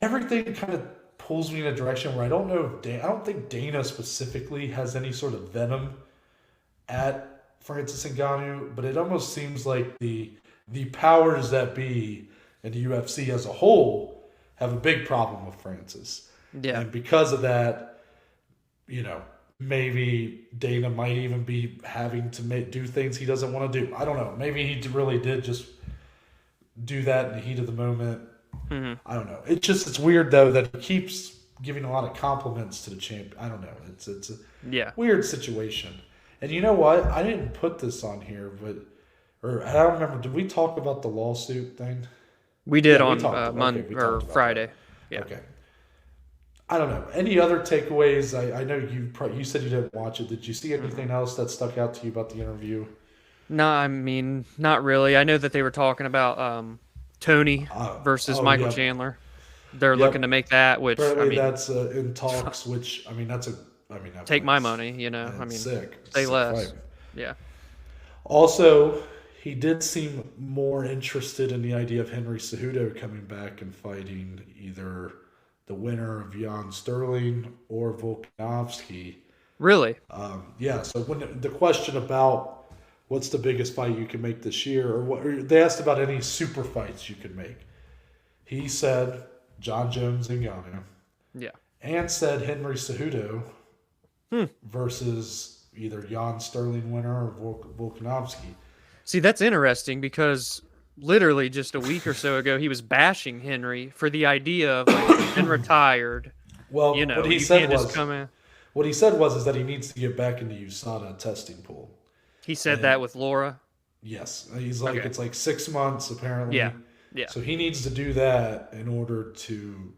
everything kind of pulls me in a direction where I don't know if I don't think Dana specifically has any sort of venom at Francis Ngannou, but it almost seems like the powers that be in the UFC as a whole have a big problem with Francis. Yeah. And because of that, maybe Dana might even be having to do things he doesn't want to do. I don't know. Maybe he really did just do that in the heat of the moment. Mm-hmm. I don't know. It's weird though that he keeps giving a lot of compliments to the champ. I don't know. It's a weird situation. And you know what? I didn't put this on here, or I don't remember. Did we talk about the lawsuit thing? We did on Monday or Friday. That. Yeah. Okay. I don't know. Any other takeaways? I know you said you didn't watch it. Did you see anything else that stuck out to you about the interview? No, not really. I know that they were talking about Tony versus Michael Chandler. They're Yep. looking to make that, which Apparently that's in talks. Which that take my fight's, money. sick. It's a Say sick less. fight. Yeah. Also, he did seem more interested in the idea of Henry Cejudo coming back and fighting either the winner of Jan Sterling or Volkanovski. Really? Yeah. So when the question about what's the biggest fight you can make this year, or they asked about any super fights you could make, he said John Jones and Ngannou, Yeah. and said Henry Cejudo versus either Jan Sterling winner or Volkanovski. See, that's interesting because literally just a week or so ago, he was bashing Henry for the idea of like he's been retired. Well, what he you said can't was just come in. what he said was is that he needs to get back in the USADA testing pool. He said that with Laura. Yes, he's like Okay. it's like 6 months apparently. Yeah. Yeah. So he needs to do that in order to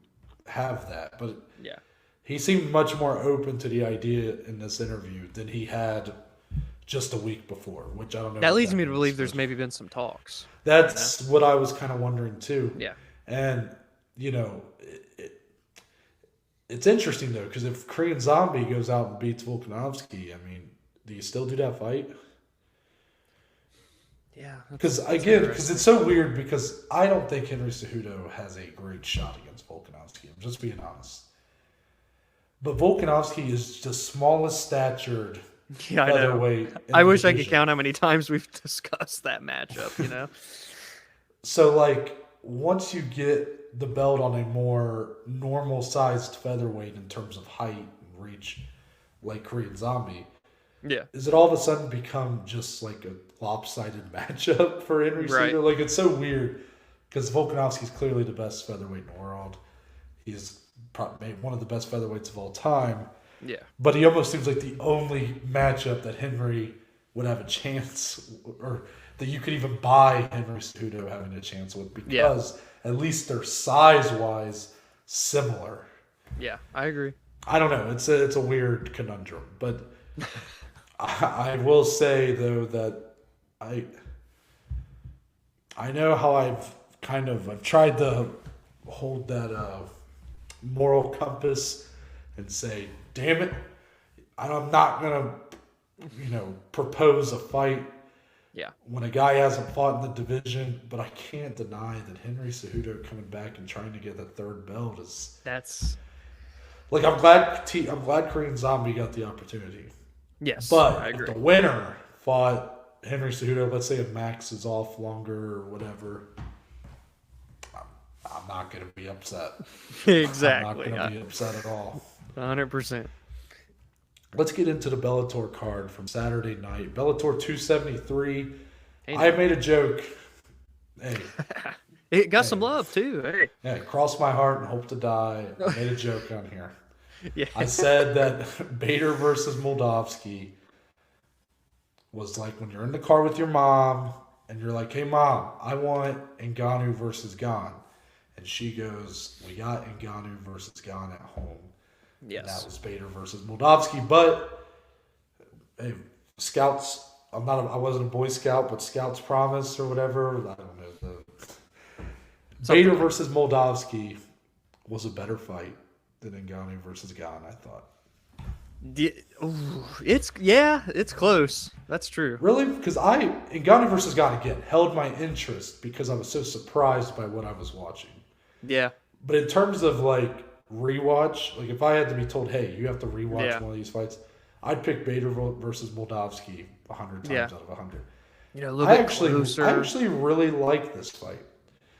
have that. But Yeah. he seemed much more open to the idea in this interview than he had just a week before, which I don't know. That what leads me to means, believe there's but maybe been some talks. That's what I was kind of wondering too. Yeah. And it's interesting though because if Korean Zombie goes out and beats Volkanovski, I mean, do you still do that fight? Yeah. Because it's so weird because I don't think Henry Cejudo has a great shot against Volkanovski. I'm just being honest. But Volkanovski is the smallest statured Yeah, I know. featherweight. I wish I could count how many times we've discussed that matchup, So, like, once you get the belt on a more normal-sized featherweight in terms of height and reach, like Korean Zombie, Yeah. is it all of a sudden become just like a lopsided matchup for Henry Right. Cejudo? Like, it's so weird because Volkanovski's clearly the best featherweight in the world. He's probably one of the best featherweights of all time. Yeah. But he almost seems like the only matchup that Henry would have a chance, or that you could even buy Henry Cejudo having a chance with, because at least they're size-wise similar. Yeah, I agree. I don't know. It's a weird conundrum, but I will say though that I know how I've tried to hold that moral compass and say, damn it, I'm not gonna propose a fight Yeah. when a guy hasn't fought in the division, but I can't deny that Henry Cejudo coming back and trying to get the third belt is That's like I'm glad Korean Zombie got the opportunity. yes. But I if agree. the winner fought Henry Cejudo, let's say if Max is off longer or whatever, I'm not going to be upset. Exactly. I'm not going to be upset at all. 100%. Let's get into the Bellator card from Saturday night. Bellator 273. Hey, I made a joke. Hey, It got some love too. Hey. yeah, cross my heart and hope to die. I made a joke on here. Yeah. I said that Bader versus Moldavsky was like when you're in the car with your mom and you're like, hey, Mom, I want Ngannou versus Gane. And she goes, we got Ngannou versus Gane at home. Yes. And that was Bader versus Moldavsky. But, hey, Scouts, I wasn't a Boy Scout, but Scouts Promise or whatever. I don't know. Bader versus Moldavsky was a better fight than Ngannou versus Gane, I thought. It's close. That's true. Really? Because Ngannou versus Gane, again, held my interest because I was so surprised by what I was watching. Yeah. But in terms of, like, rewatch, like, if I had to be told, hey, you have to rewatch one of these fights, I'd pick Bader versus Moldavsky 100 times out of 100. A little bit closer. I actually really like this fight.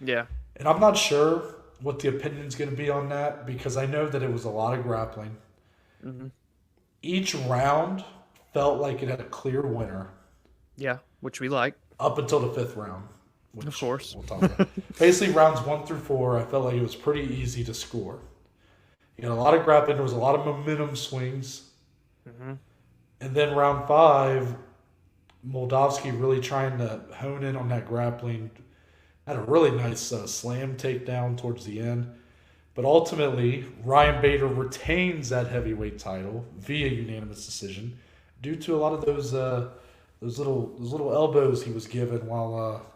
Yeah. And I'm not sure what the opinion's going to be on that because I know that it was a lot of grappling. Mm-hmm. Each round felt like it had a clear winner. Yeah, which we like. Up until the fifth round. Which Of course. We'll talk about. Basically, rounds 1 through 4, I felt like it was pretty easy to score. You had a lot of grappling. There was a lot of momentum swings. Mm-hmm. And then round 5, Moldavsky really trying to hone in on that grappling. Had a really nice slam takedown towards the end. But ultimately, Ryan Bader retains that heavyweight title via unanimous decision due to a lot of those little elbows he was given while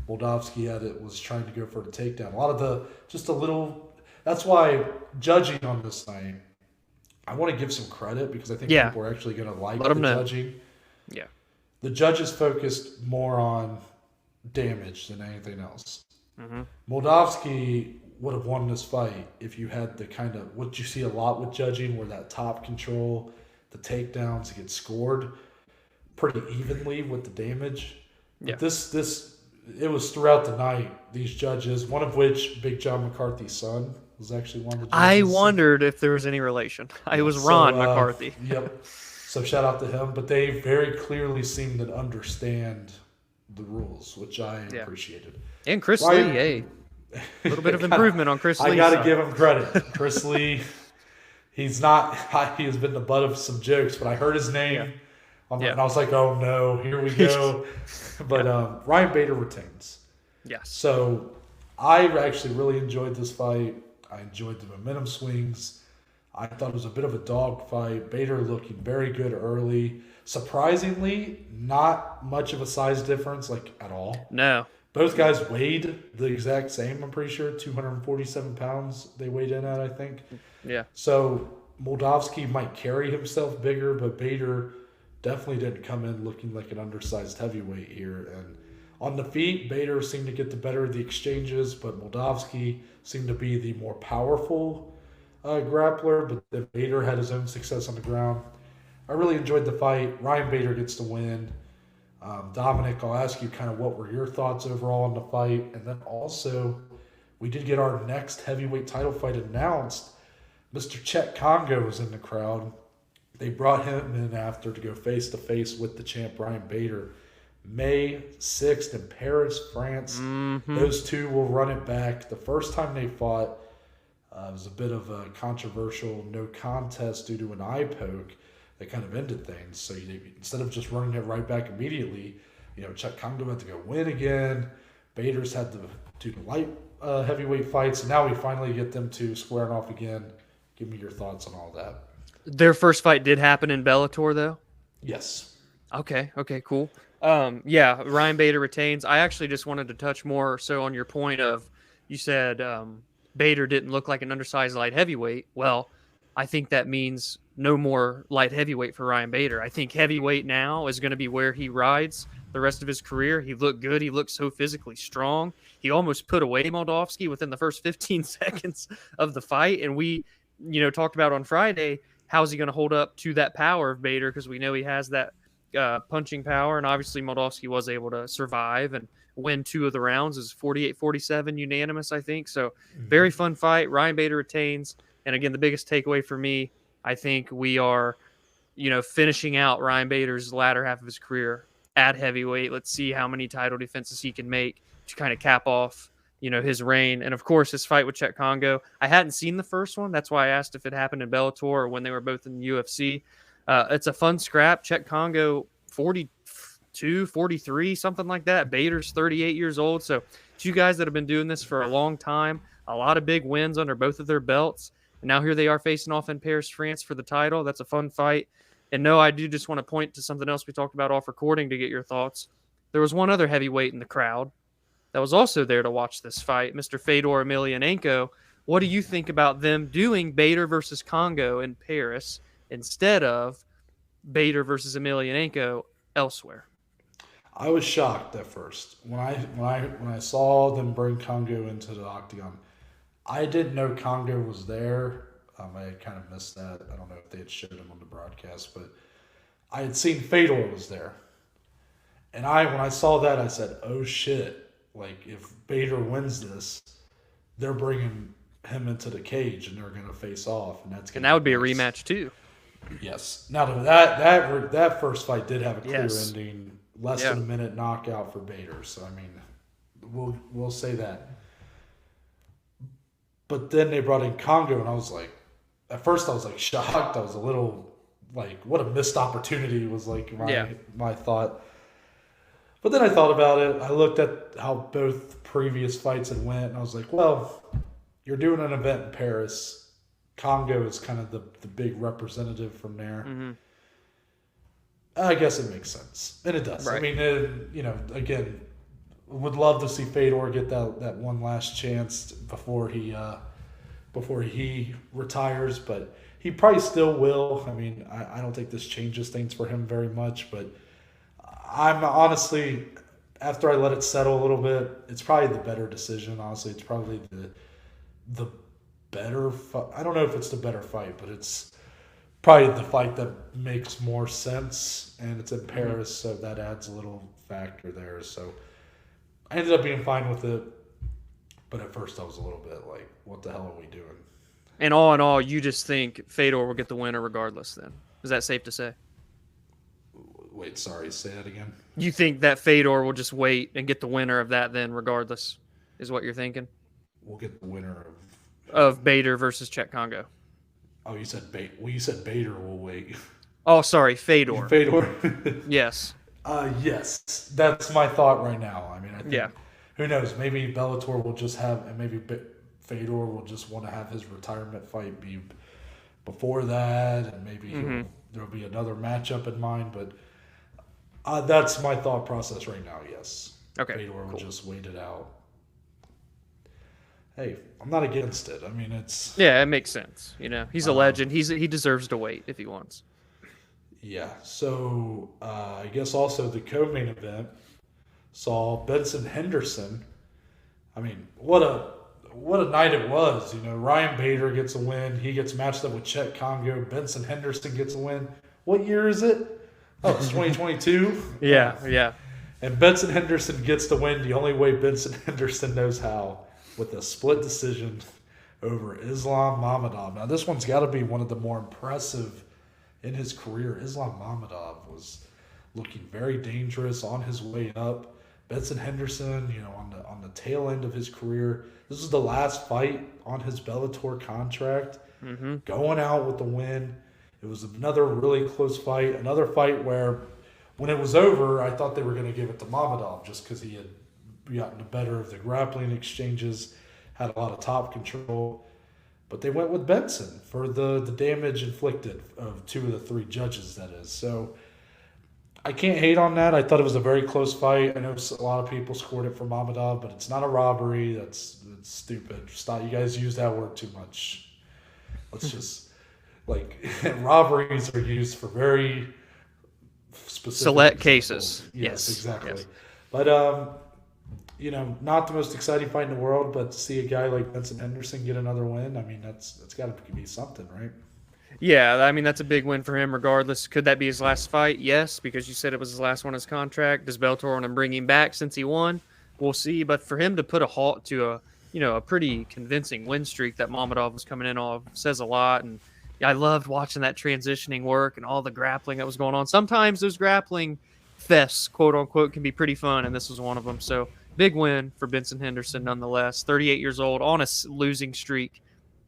Moldavsky was trying to go for the takedown. A lot of the that's why judging on this night, I want to give some credit because I think people are actually going to like the judging. Yeah. The judges focused more on damage than anything else. Mm-hmm. Moldavsky would have won this fight if you had the kind of what you see a lot with judging, where that top control, the takedowns get scored pretty evenly with the damage. Yeah. But this it was throughout the night. These judges, one of which Big John McCarthy's son was actually one of the judges. I wondered if there was any relation. It was Ron McCarthy. Yep. So shout out to him. But they very clearly seemed to understand the rules, which I appreciated. And Chris Lee, hey. A little bit of improvement on Chris Lee. I got to give him credit. Chris Lee, he has been the butt of some jokes, but I heard his name. And I was like, oh no, here we go. But Ryan Bader retains. Yes. So I actually really enjoyed this fight. I enjoyed the momentum swings. I thought it was a bit of a dog fight. Bader looking very good early. Surprisingly, not much of a size difference, at all. No. Both guys weighed the exact same, I'm pretty sure. 247 pounds they weighed in at, I think. Yeah. So Moldavsky might carry himself bigger, but Bader definitely didn't come in looking like an undersized heavyweight here. And on the feet, Bader seemed to get the better of the exchanges, but Moldavsky seemed to be the more powerful grappler. But then Bader had his own success on the ground. I really enjoyed the fight. Ryan Bader gets the win. Dominic, I'll ask you kind of what were your thoughts overall on the fight. And then also, we did get our next heavyweight title fight announced. Mr. Chet Congo was in the crowd. They brought him in after to go face-to-face with the champ Ryan Bader. May 6th in Paris, France. Mm-hmm. Those two will run it back. The first time they fought was a bit of a controversial no contest due to an eye poke that kind of ended things. So instead of just running it right back immediately, Chet Congo had to go win again. Bader's had to do the light heavyweight fights. And now we finally get them to squaring off again. Give me your thoughts on all that. Their first fight did happen in Bellator, though? Yes. Okay, cool. Ryan Bader retains. I actually just wanted to touch more so on your point of, you said Bader didn't look like an undersized light heavyweight. Well, I think that means no more light heavyweight for Ryan Bader. I think heavyweight now is going to be where he rides the rest of his career. He looked good. He looked so physically strong. He almost put away Moldavsky within the first 15 seconds of the fight. And we, talked about on Friday, how's he going to hold up to that power of Bader? Because we know he has that punching power. And obviously Moldavsky was able to survive and win 2 of the rounds. It was 48-47 unanimous, I think. So very fun fight. Ryan Bader retains. And again, the biggest takeaway for me, I think we are, finishing out Ryan Bader's latter half of his career at heavyweight. Let's see how many title defenses he can make to kind of cap off, his reign. And of course, his fight with Chet Congo. I hadn't seen the first one. That's why I asked if it happened in Bellator or when they were both in the UFC. It's a fun scrap. Chet Congo, 42, 43, something like that. Bader's 38 years old. So 2 guys that have been doing this for a long time. A lot of big wins under both of their belts. And now here they are facing off in Paris, France for the title. That's a fun fight. And no, I do just want to point to something else we talked about off recording to get your thoughts. There was one other heavyweight in the crowd that was also there to watch this fight, Mr. Fedor Emelianenko. What do you think about them doing Bader versus Congo in Paris instead of Bader versus Emelianenko elsewhere? I was shocked at first when I saw them bring Congo into the octagon. I didn't know Congo was there. I had kind of missed that. I don't know if they had showed him on the broadcast, but I had seen Fedor was there. And when I saw that, I said, oh shit. If Bader wins this, they're bringing him into the cage and they're going to face off. And that would be a rematch too. Yes. Now, that first fight did have a clear ending. Less than a minute knockout for Bader. So, I mean, we'll say that. But then they brought in Congo, and I was like, at first I was shocked. I was a little what a missed opportunity was my thought. But then I thought about it. I looked at how both previous fights had went, and I was like, well, you're doing an event in Paris. Congo is kind of the big representative from there. Mm-hmm. I guess it makes sense. And it does. Right. I mean, again, would love to see Fedor get that one last chance before he before he retires, but he probably still will. I mean, I don't think this changes things for him very much, but I'm honestly, after I let it settle a little bit, it's probably the better decision. Honestly, it's probably the better fight. I don't know if it's the better fight, but it's probably the fight that makes more sense, and it's in Paris, so that adds a little factor there. So I ended up being fine with it, but at first I was a little bit like, what the hell are we doing? And all in all, you just think Fedor will get the winner regardless then? Is that safe to say? Wait, sorry, say that again? You think that Fedor will just wait and get the winner of that then regardless, is what you're thinking? We'll get the winner of Bader versus Czech Congo. Oh, you said Bader. Well, you said Bader will wait. Oh, sorry, Fedor. Fedor? Yes. Yes, that's my thought right now. I mean, I think, yeah. Who knows? Maybe Bellator will just have, and maybe Fedor will just want to have his retirement fight be before that, and maybe there'll be another matchup in mind. But that's my thought process right now. Yes. Okay. Fedor will just wait it out. Hey, I'm not against it. I mean, it's it makes sense. You know, he's a legend. He deserves to wait if he wants. Yeah. So I guess also the co-main event saw Benson Henderson. I mean, what a night it was. You know, Ryan Bader gets a win. He gets matched up with Chet Congo. Benson Henderson gets a win. What year is it? Oh, it's 2022. Yeah. And Benson Henderson gets the win the only way Benson Henderson knows how, with a split decision over Islam Mamedov. Now, this one's got to be one of the more impressive in his career. Islam Mamedov was looking very dangerous on his way up. Benson Henderson, you know, on the tail end of his career. This is the last fight on his Bellator contract. Going out with the win. It was another really close fight. Another fight where, when it was over, I thought they were going to give it to Mamedov just because he had gotten the better of the grappling exchanges, had a lot of top control. But they went with Benson for the damage inflicted of two of the three judges, that is. So I can't hate on that. I thought it was a very close fight. I know a lot of people scored it for Mamedov, but it's not a robbery. That's stupid. Stop. You guys use that word too much. Let's just, robberies are used for very specific select examples. Cases. Yes, exactly. Yes. But, you know, not the most exciting fight in the world, but to see a guy like Benson Henderson get another win, I mean, that's got to be something, right? Yeah, I mean, that's a big win for him regardless. Could that be his last fight? Yes, because you said it was his last one on his contract. Does Bellator want to bring him back since he won? We'll see. But for him to put a halt to a pretty convincing win streak that Mamedov was coming in off says a lot. And I loved watching that transitioning work and all the grappling that was going on. Sometimes those grappling fests, quote unquote, can be pretty fun, and this was one of them. So big win for Benson Henderson nonetheless. 38 years old, on a losing streak,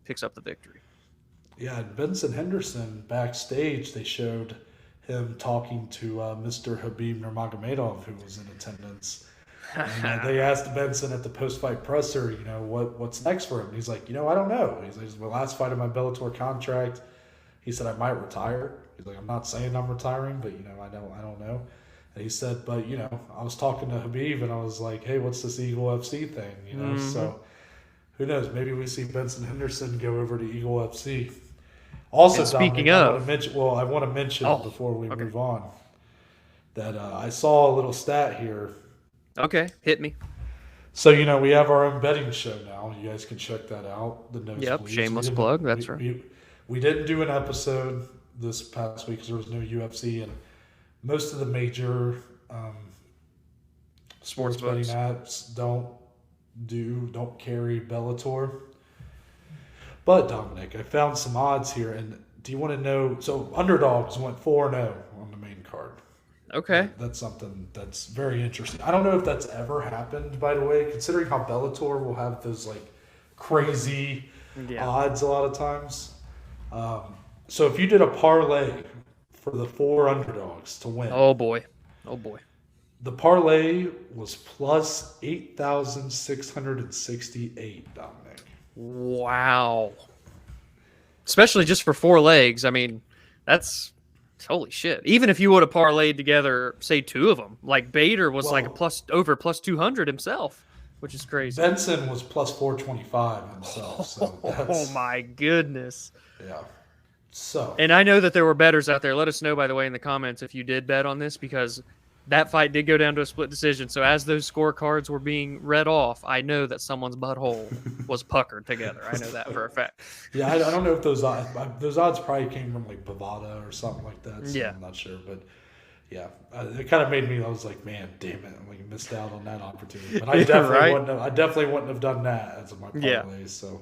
picks up the victory. Yeah, and Benson Henderson, backstage, they showed him talking to Mr. Khabib Nurmagomedov, who was in attendance. And they asked Benson at the post-fight presser, you know, what's next for him? And he's like, you know, I don't know. He's like, it's my last fight of my Bellator contract. He said, I might retire. He's like, I'm not saying I'm retiring, but, you know, I don't know. And he said, but, you know, I was talking to Khabib, and I was like, hey, what's this Eagle FC thing? You know, so who knows? Maybe we see Benson Henderson go over to Eagle FC. Also, and speaking Dominic, of, I want to mention before we move on that I saw a little stat here. Okay, hit me. So, you know, we have our own betting show now. You guys can check that out. The Nosebleeds. Yep, shameless plug. That's right. We didn't do an episode this past week because there was no UFC, and most of the major sports betting apps don't carry Bellator. But, Dominic, I found some odds here, and do you want to know? So, underdogs went 4-0 on the main card. Okay. That's something that's very interesting. I don't know if that's ever happened, by the way, considering how Bellator will have those, crazy odds a lot of times. So, if you did a parlay for the 4 underdogs to win. Oh, boy. The parlay was plus 8,668, Dominic. Wow. Especially just for 4 legs. I mean, that's holy shit. Even if you would have parlayed together, say 2 of them, like Bader was over plus 200 himself. which is crazy. Benson was plus 425 himself. So Oh my goodness. Yeah. So. And I know that there were bettors out there. Let us know, by the way, in the comments if you did bet on this, because that fight did go down to a split decision. So as those scorecards were being read off, I know that someone's butthole was puckered together. I know that for a fact. Yeah, I don't know if those odds probably came from like Bovada or something like that. So yeah. I'm not sure, but yeah, it kind of made me. I was like, man, damn it, I missed out on that opportunity. But I definitely wouldn't have done that as my parlay. So.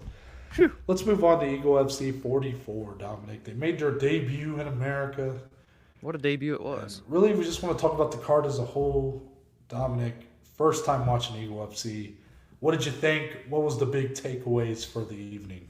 Whew. Let's move on to Eagle FC 44, Dominic. They made their debut in America. What a debut it was. And really, we just want to talk about the card as a whole. Dominic, first time watching Eagle FC. What did you think? What was the big takeaways for the evening?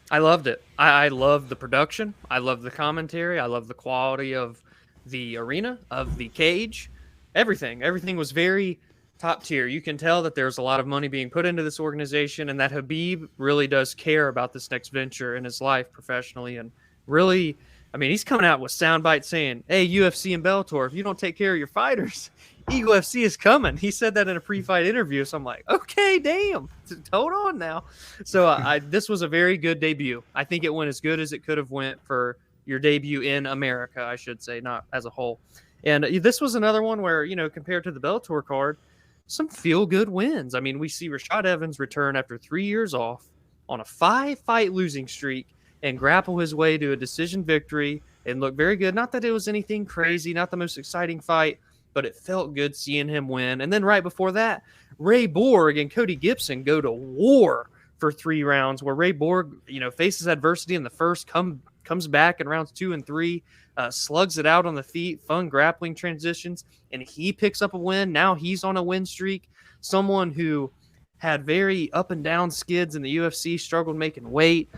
I loved it. I loved the production. I loved the commentary. I loved the quality of the arena, of the cage. Everything. Everything was very top tier. You can tell that there's a lot of money being put into this organization and that Khabib really does care about this next venture in his life professionally. And really, I mean, he's coming out with sound bites saying, hey, UFC and Bellator, if you don't take care of your fighters, Eagle FC is coming. He said that in a pre-fight interview. So I'm like, okay, damn, hold on now. So this was a very good debut. I think it went as good as it could have went for your debut in America, I should say, not as a whole. And this was another one where, compared to the Bellator card, some feel-good wins. I mean, we see Rashad Evans return after 3 years off on a 5-fight losing streak and grapple his way to a decision victory and look very good. Not that it was anything crazy, not the most exciting fight, but it felt good seeing him win. And then right before that, Ray Borg and Cody Gibson go to war for 3 rounds where Ray Borg, faces adversity in the first, comes back in rounds 2 and 3, slugs it out on the feet, fun grappling transitions, and he picks up a win. Now he's on a win streak. Someone who had very up and down skids in the UFC, struggled making weight.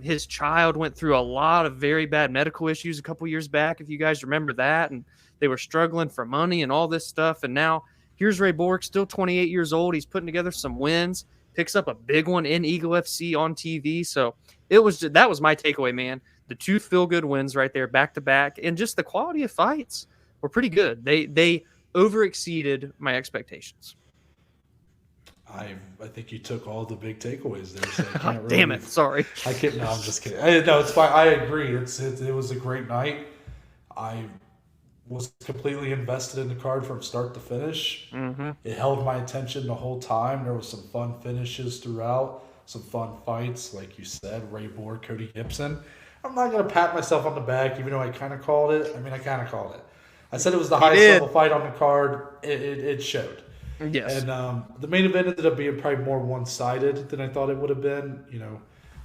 His child went through a lot of very bad medical issues a couple years back, if you guys remember that, and they were struggling for money and all this stuff. And now here's Ray Borg, still 28 years old. He's putting together some wins, picks up a big one in Eagle FC on TV. So that was my takeaway, man. The 2 feel-good wins right there, back-to-back, and just the quality of fights were pretty good. They over-exceeded my expectations. I think you took all the big takeaways there. So I can't Damn it, sorry. I can't. No, I'm just kidding. No, it's fine. I agree. It was a great night. I was completely invested in the card from start to finish. Mm-hmm. It held my attention the whole time. There was some fun finishes throughout, some fun fights, like you said, Ray Borg, Cody Gibson. I'm not going to pat myself on the back, even though I kind of called it. I mean, I kind of called it. I said it was the highest level fight on the card. It showed. Yes. And the main event ended up being probably more one-sided than I thought it would have been.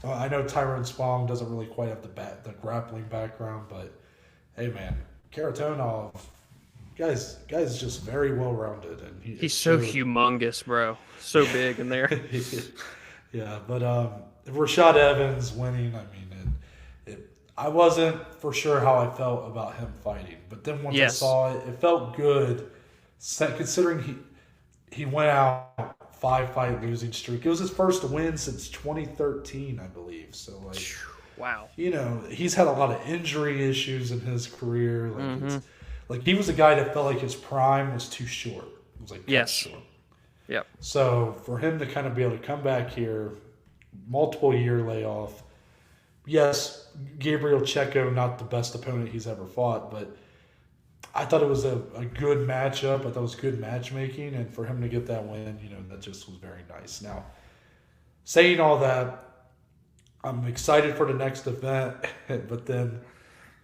I know Tyrone Spong doesn't really quite have the grappling background, but hey, man, Karatonov, guy's just very well-rounded. And he's so humongous, bro. So big in there. Yeah, but Rashad Evans winning, I mean, I wasn't for sure how I felt about him fighting. But then once I saw it, it felt good, considering he went out 5-fight losing streak. It was his first win since 2013, I believe. So, wow. He's had a lot of injury issues in his career. He was a guy that felt like his prime was too short. It was cut short. Yep. So for him to kind of be able to come back here, multiple year layoff. Yes, Gabriel Checo, not the best opponent he's ever fought, but I thought it was a good matchup. I thought it was good matchmaking, and for him to get that win, that just was very nice. Now, saying all that, I'm excited for the next event, but then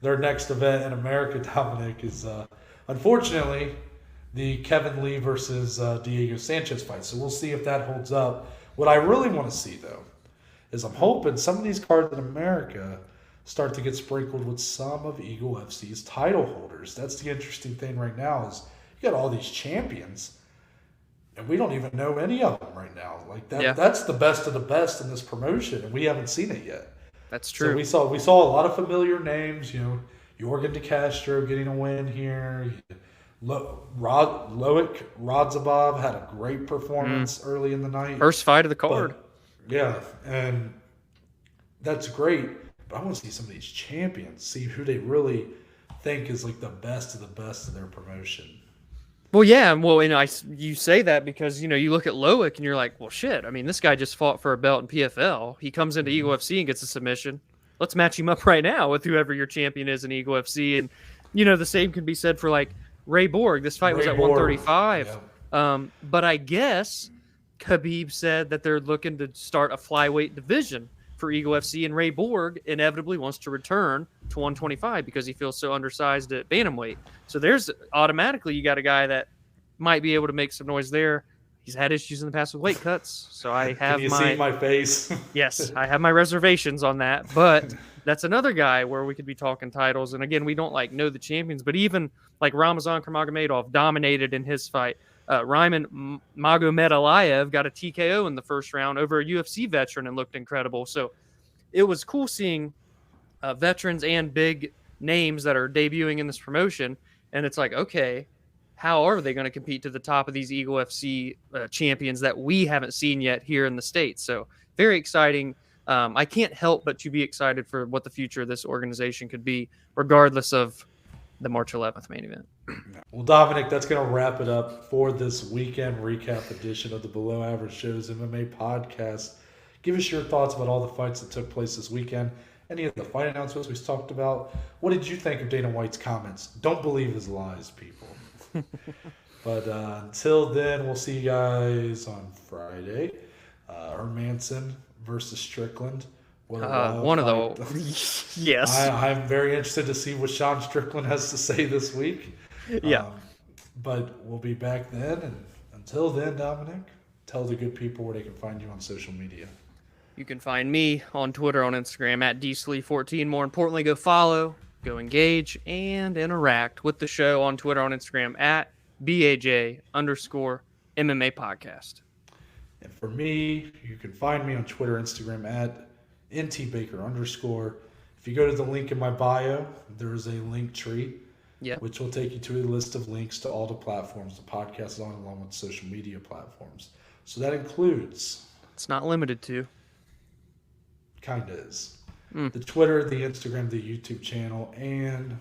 their next event in America, Dominic, is unfortunately the Kevin Lee versus Diego Sanchez fight. So we'll see if that holds up. What I really want to see, though, is I'm hoping some of these cards in America start to get sprinkled with some of Eagle FC's title holders. That's the interesting thing right now is you got all these champions, and we don't even know any of them right now. That's the best of the best in this promotion, and we haven't seen it yet. That's true. So we saw a lot of familiar names. Jorgen De Castro getting a win here. Loic Radzhabov had a great performance early in the night. First fight of the card. Yeah, and that's great. But I want to see some of these champions, see who they really think is the best of the best of their promotion. Well, yeah, well, you say that because you look at Loic and you're like, well, shit. I mean, this guy just fought for a belt in PFL. He comes into Mhm. UFC and gets a submission. Let's match him up right now with whoever your champion is in Eagle FC, and the same can be said for like Ray Borg. This fight was Ray at Borg. 135, Yeah. but I guess Khabib said that they're looking to start a flyweight division for Eagle FC, and Ray Borg inevitably wants to return to 125 because he feels so undersized at bantamweight. So there's automatically you got a guy that might be able to make some noise there. He's had issues in the past with weight cuts, so I have Can you see my face? yes, I have my reservations on that. But that's another guy where we could be talking titles. And again, we don't know the champions, but even like Ramazan Kurmagomedov dominated in his fight. Ryman Magomedov got a TKO in the first round over a UFC veteran and looked incredible. So it was cool seeing veterans and big names that are debuting in this promotion. And it's like, okay, how are they going to compete to the top of these Eagle FC champions that we haven't seen yet here in the States? So very exciting. I can't help but to be excited for what the future of this organization could be, regardless of the March 11th main event. Well, Dominic, that's going to wrap it up for this weekend recap edition of the Below Average Show's MMA podcast. Give us your thoughts about all the fights that took place this weekend. Any of the fight announcements we talked about. What did you think of Dana White's comments? Don't believe his lies, people. But until then, we'll see you guys on Friday. Hermanson versus Strickland. One of the yes. I'm very interested to see what Sean Strickland has to say this week. Yeah. But we'll be back then. And until then, Dominic, tell the good people where they can find you on social media. You can find me on Twitter, on Instagram at dslee14. More importantly, go follow, go engage, and interact with the show on Twitter, on Instagram at BAJ_MMA podcast. And for me, you can find me on Twitter, Instagram at ntbaker_. If you go to the link in my bio, there is a link tree, which will take you to a list of links to all the platforms the podcast is on, along with social media platforms. So that includes... It's not limited to. Kind of is. The Twitter, the Instagram, the YouTube channel, and...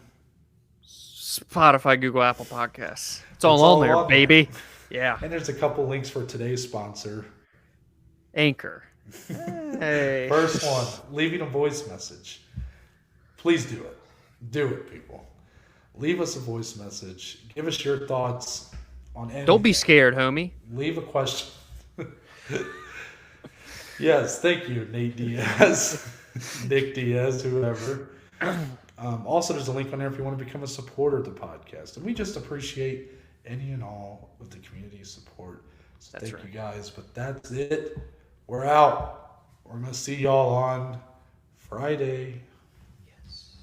Spotify, Google, Apple Podcasts. It's all on there, baby. Yeah. And there's a couple links for today's sponsor. Anchor. Hey. First one, leaving a voice message. Please do it. Do it, people. Leave us a voice message. Give us your thoughts on anything. Don't be scared, homie. Leave a question. Yes, thank you, Nate Diaz, Nick Diaz, whoever. Also, there's a link on there if you want to become a supporter of the podcast. And we just appreciate any and all of the community support. So thank you guys. But that's it. We're out. We're going to see y'all on Friday. Yes.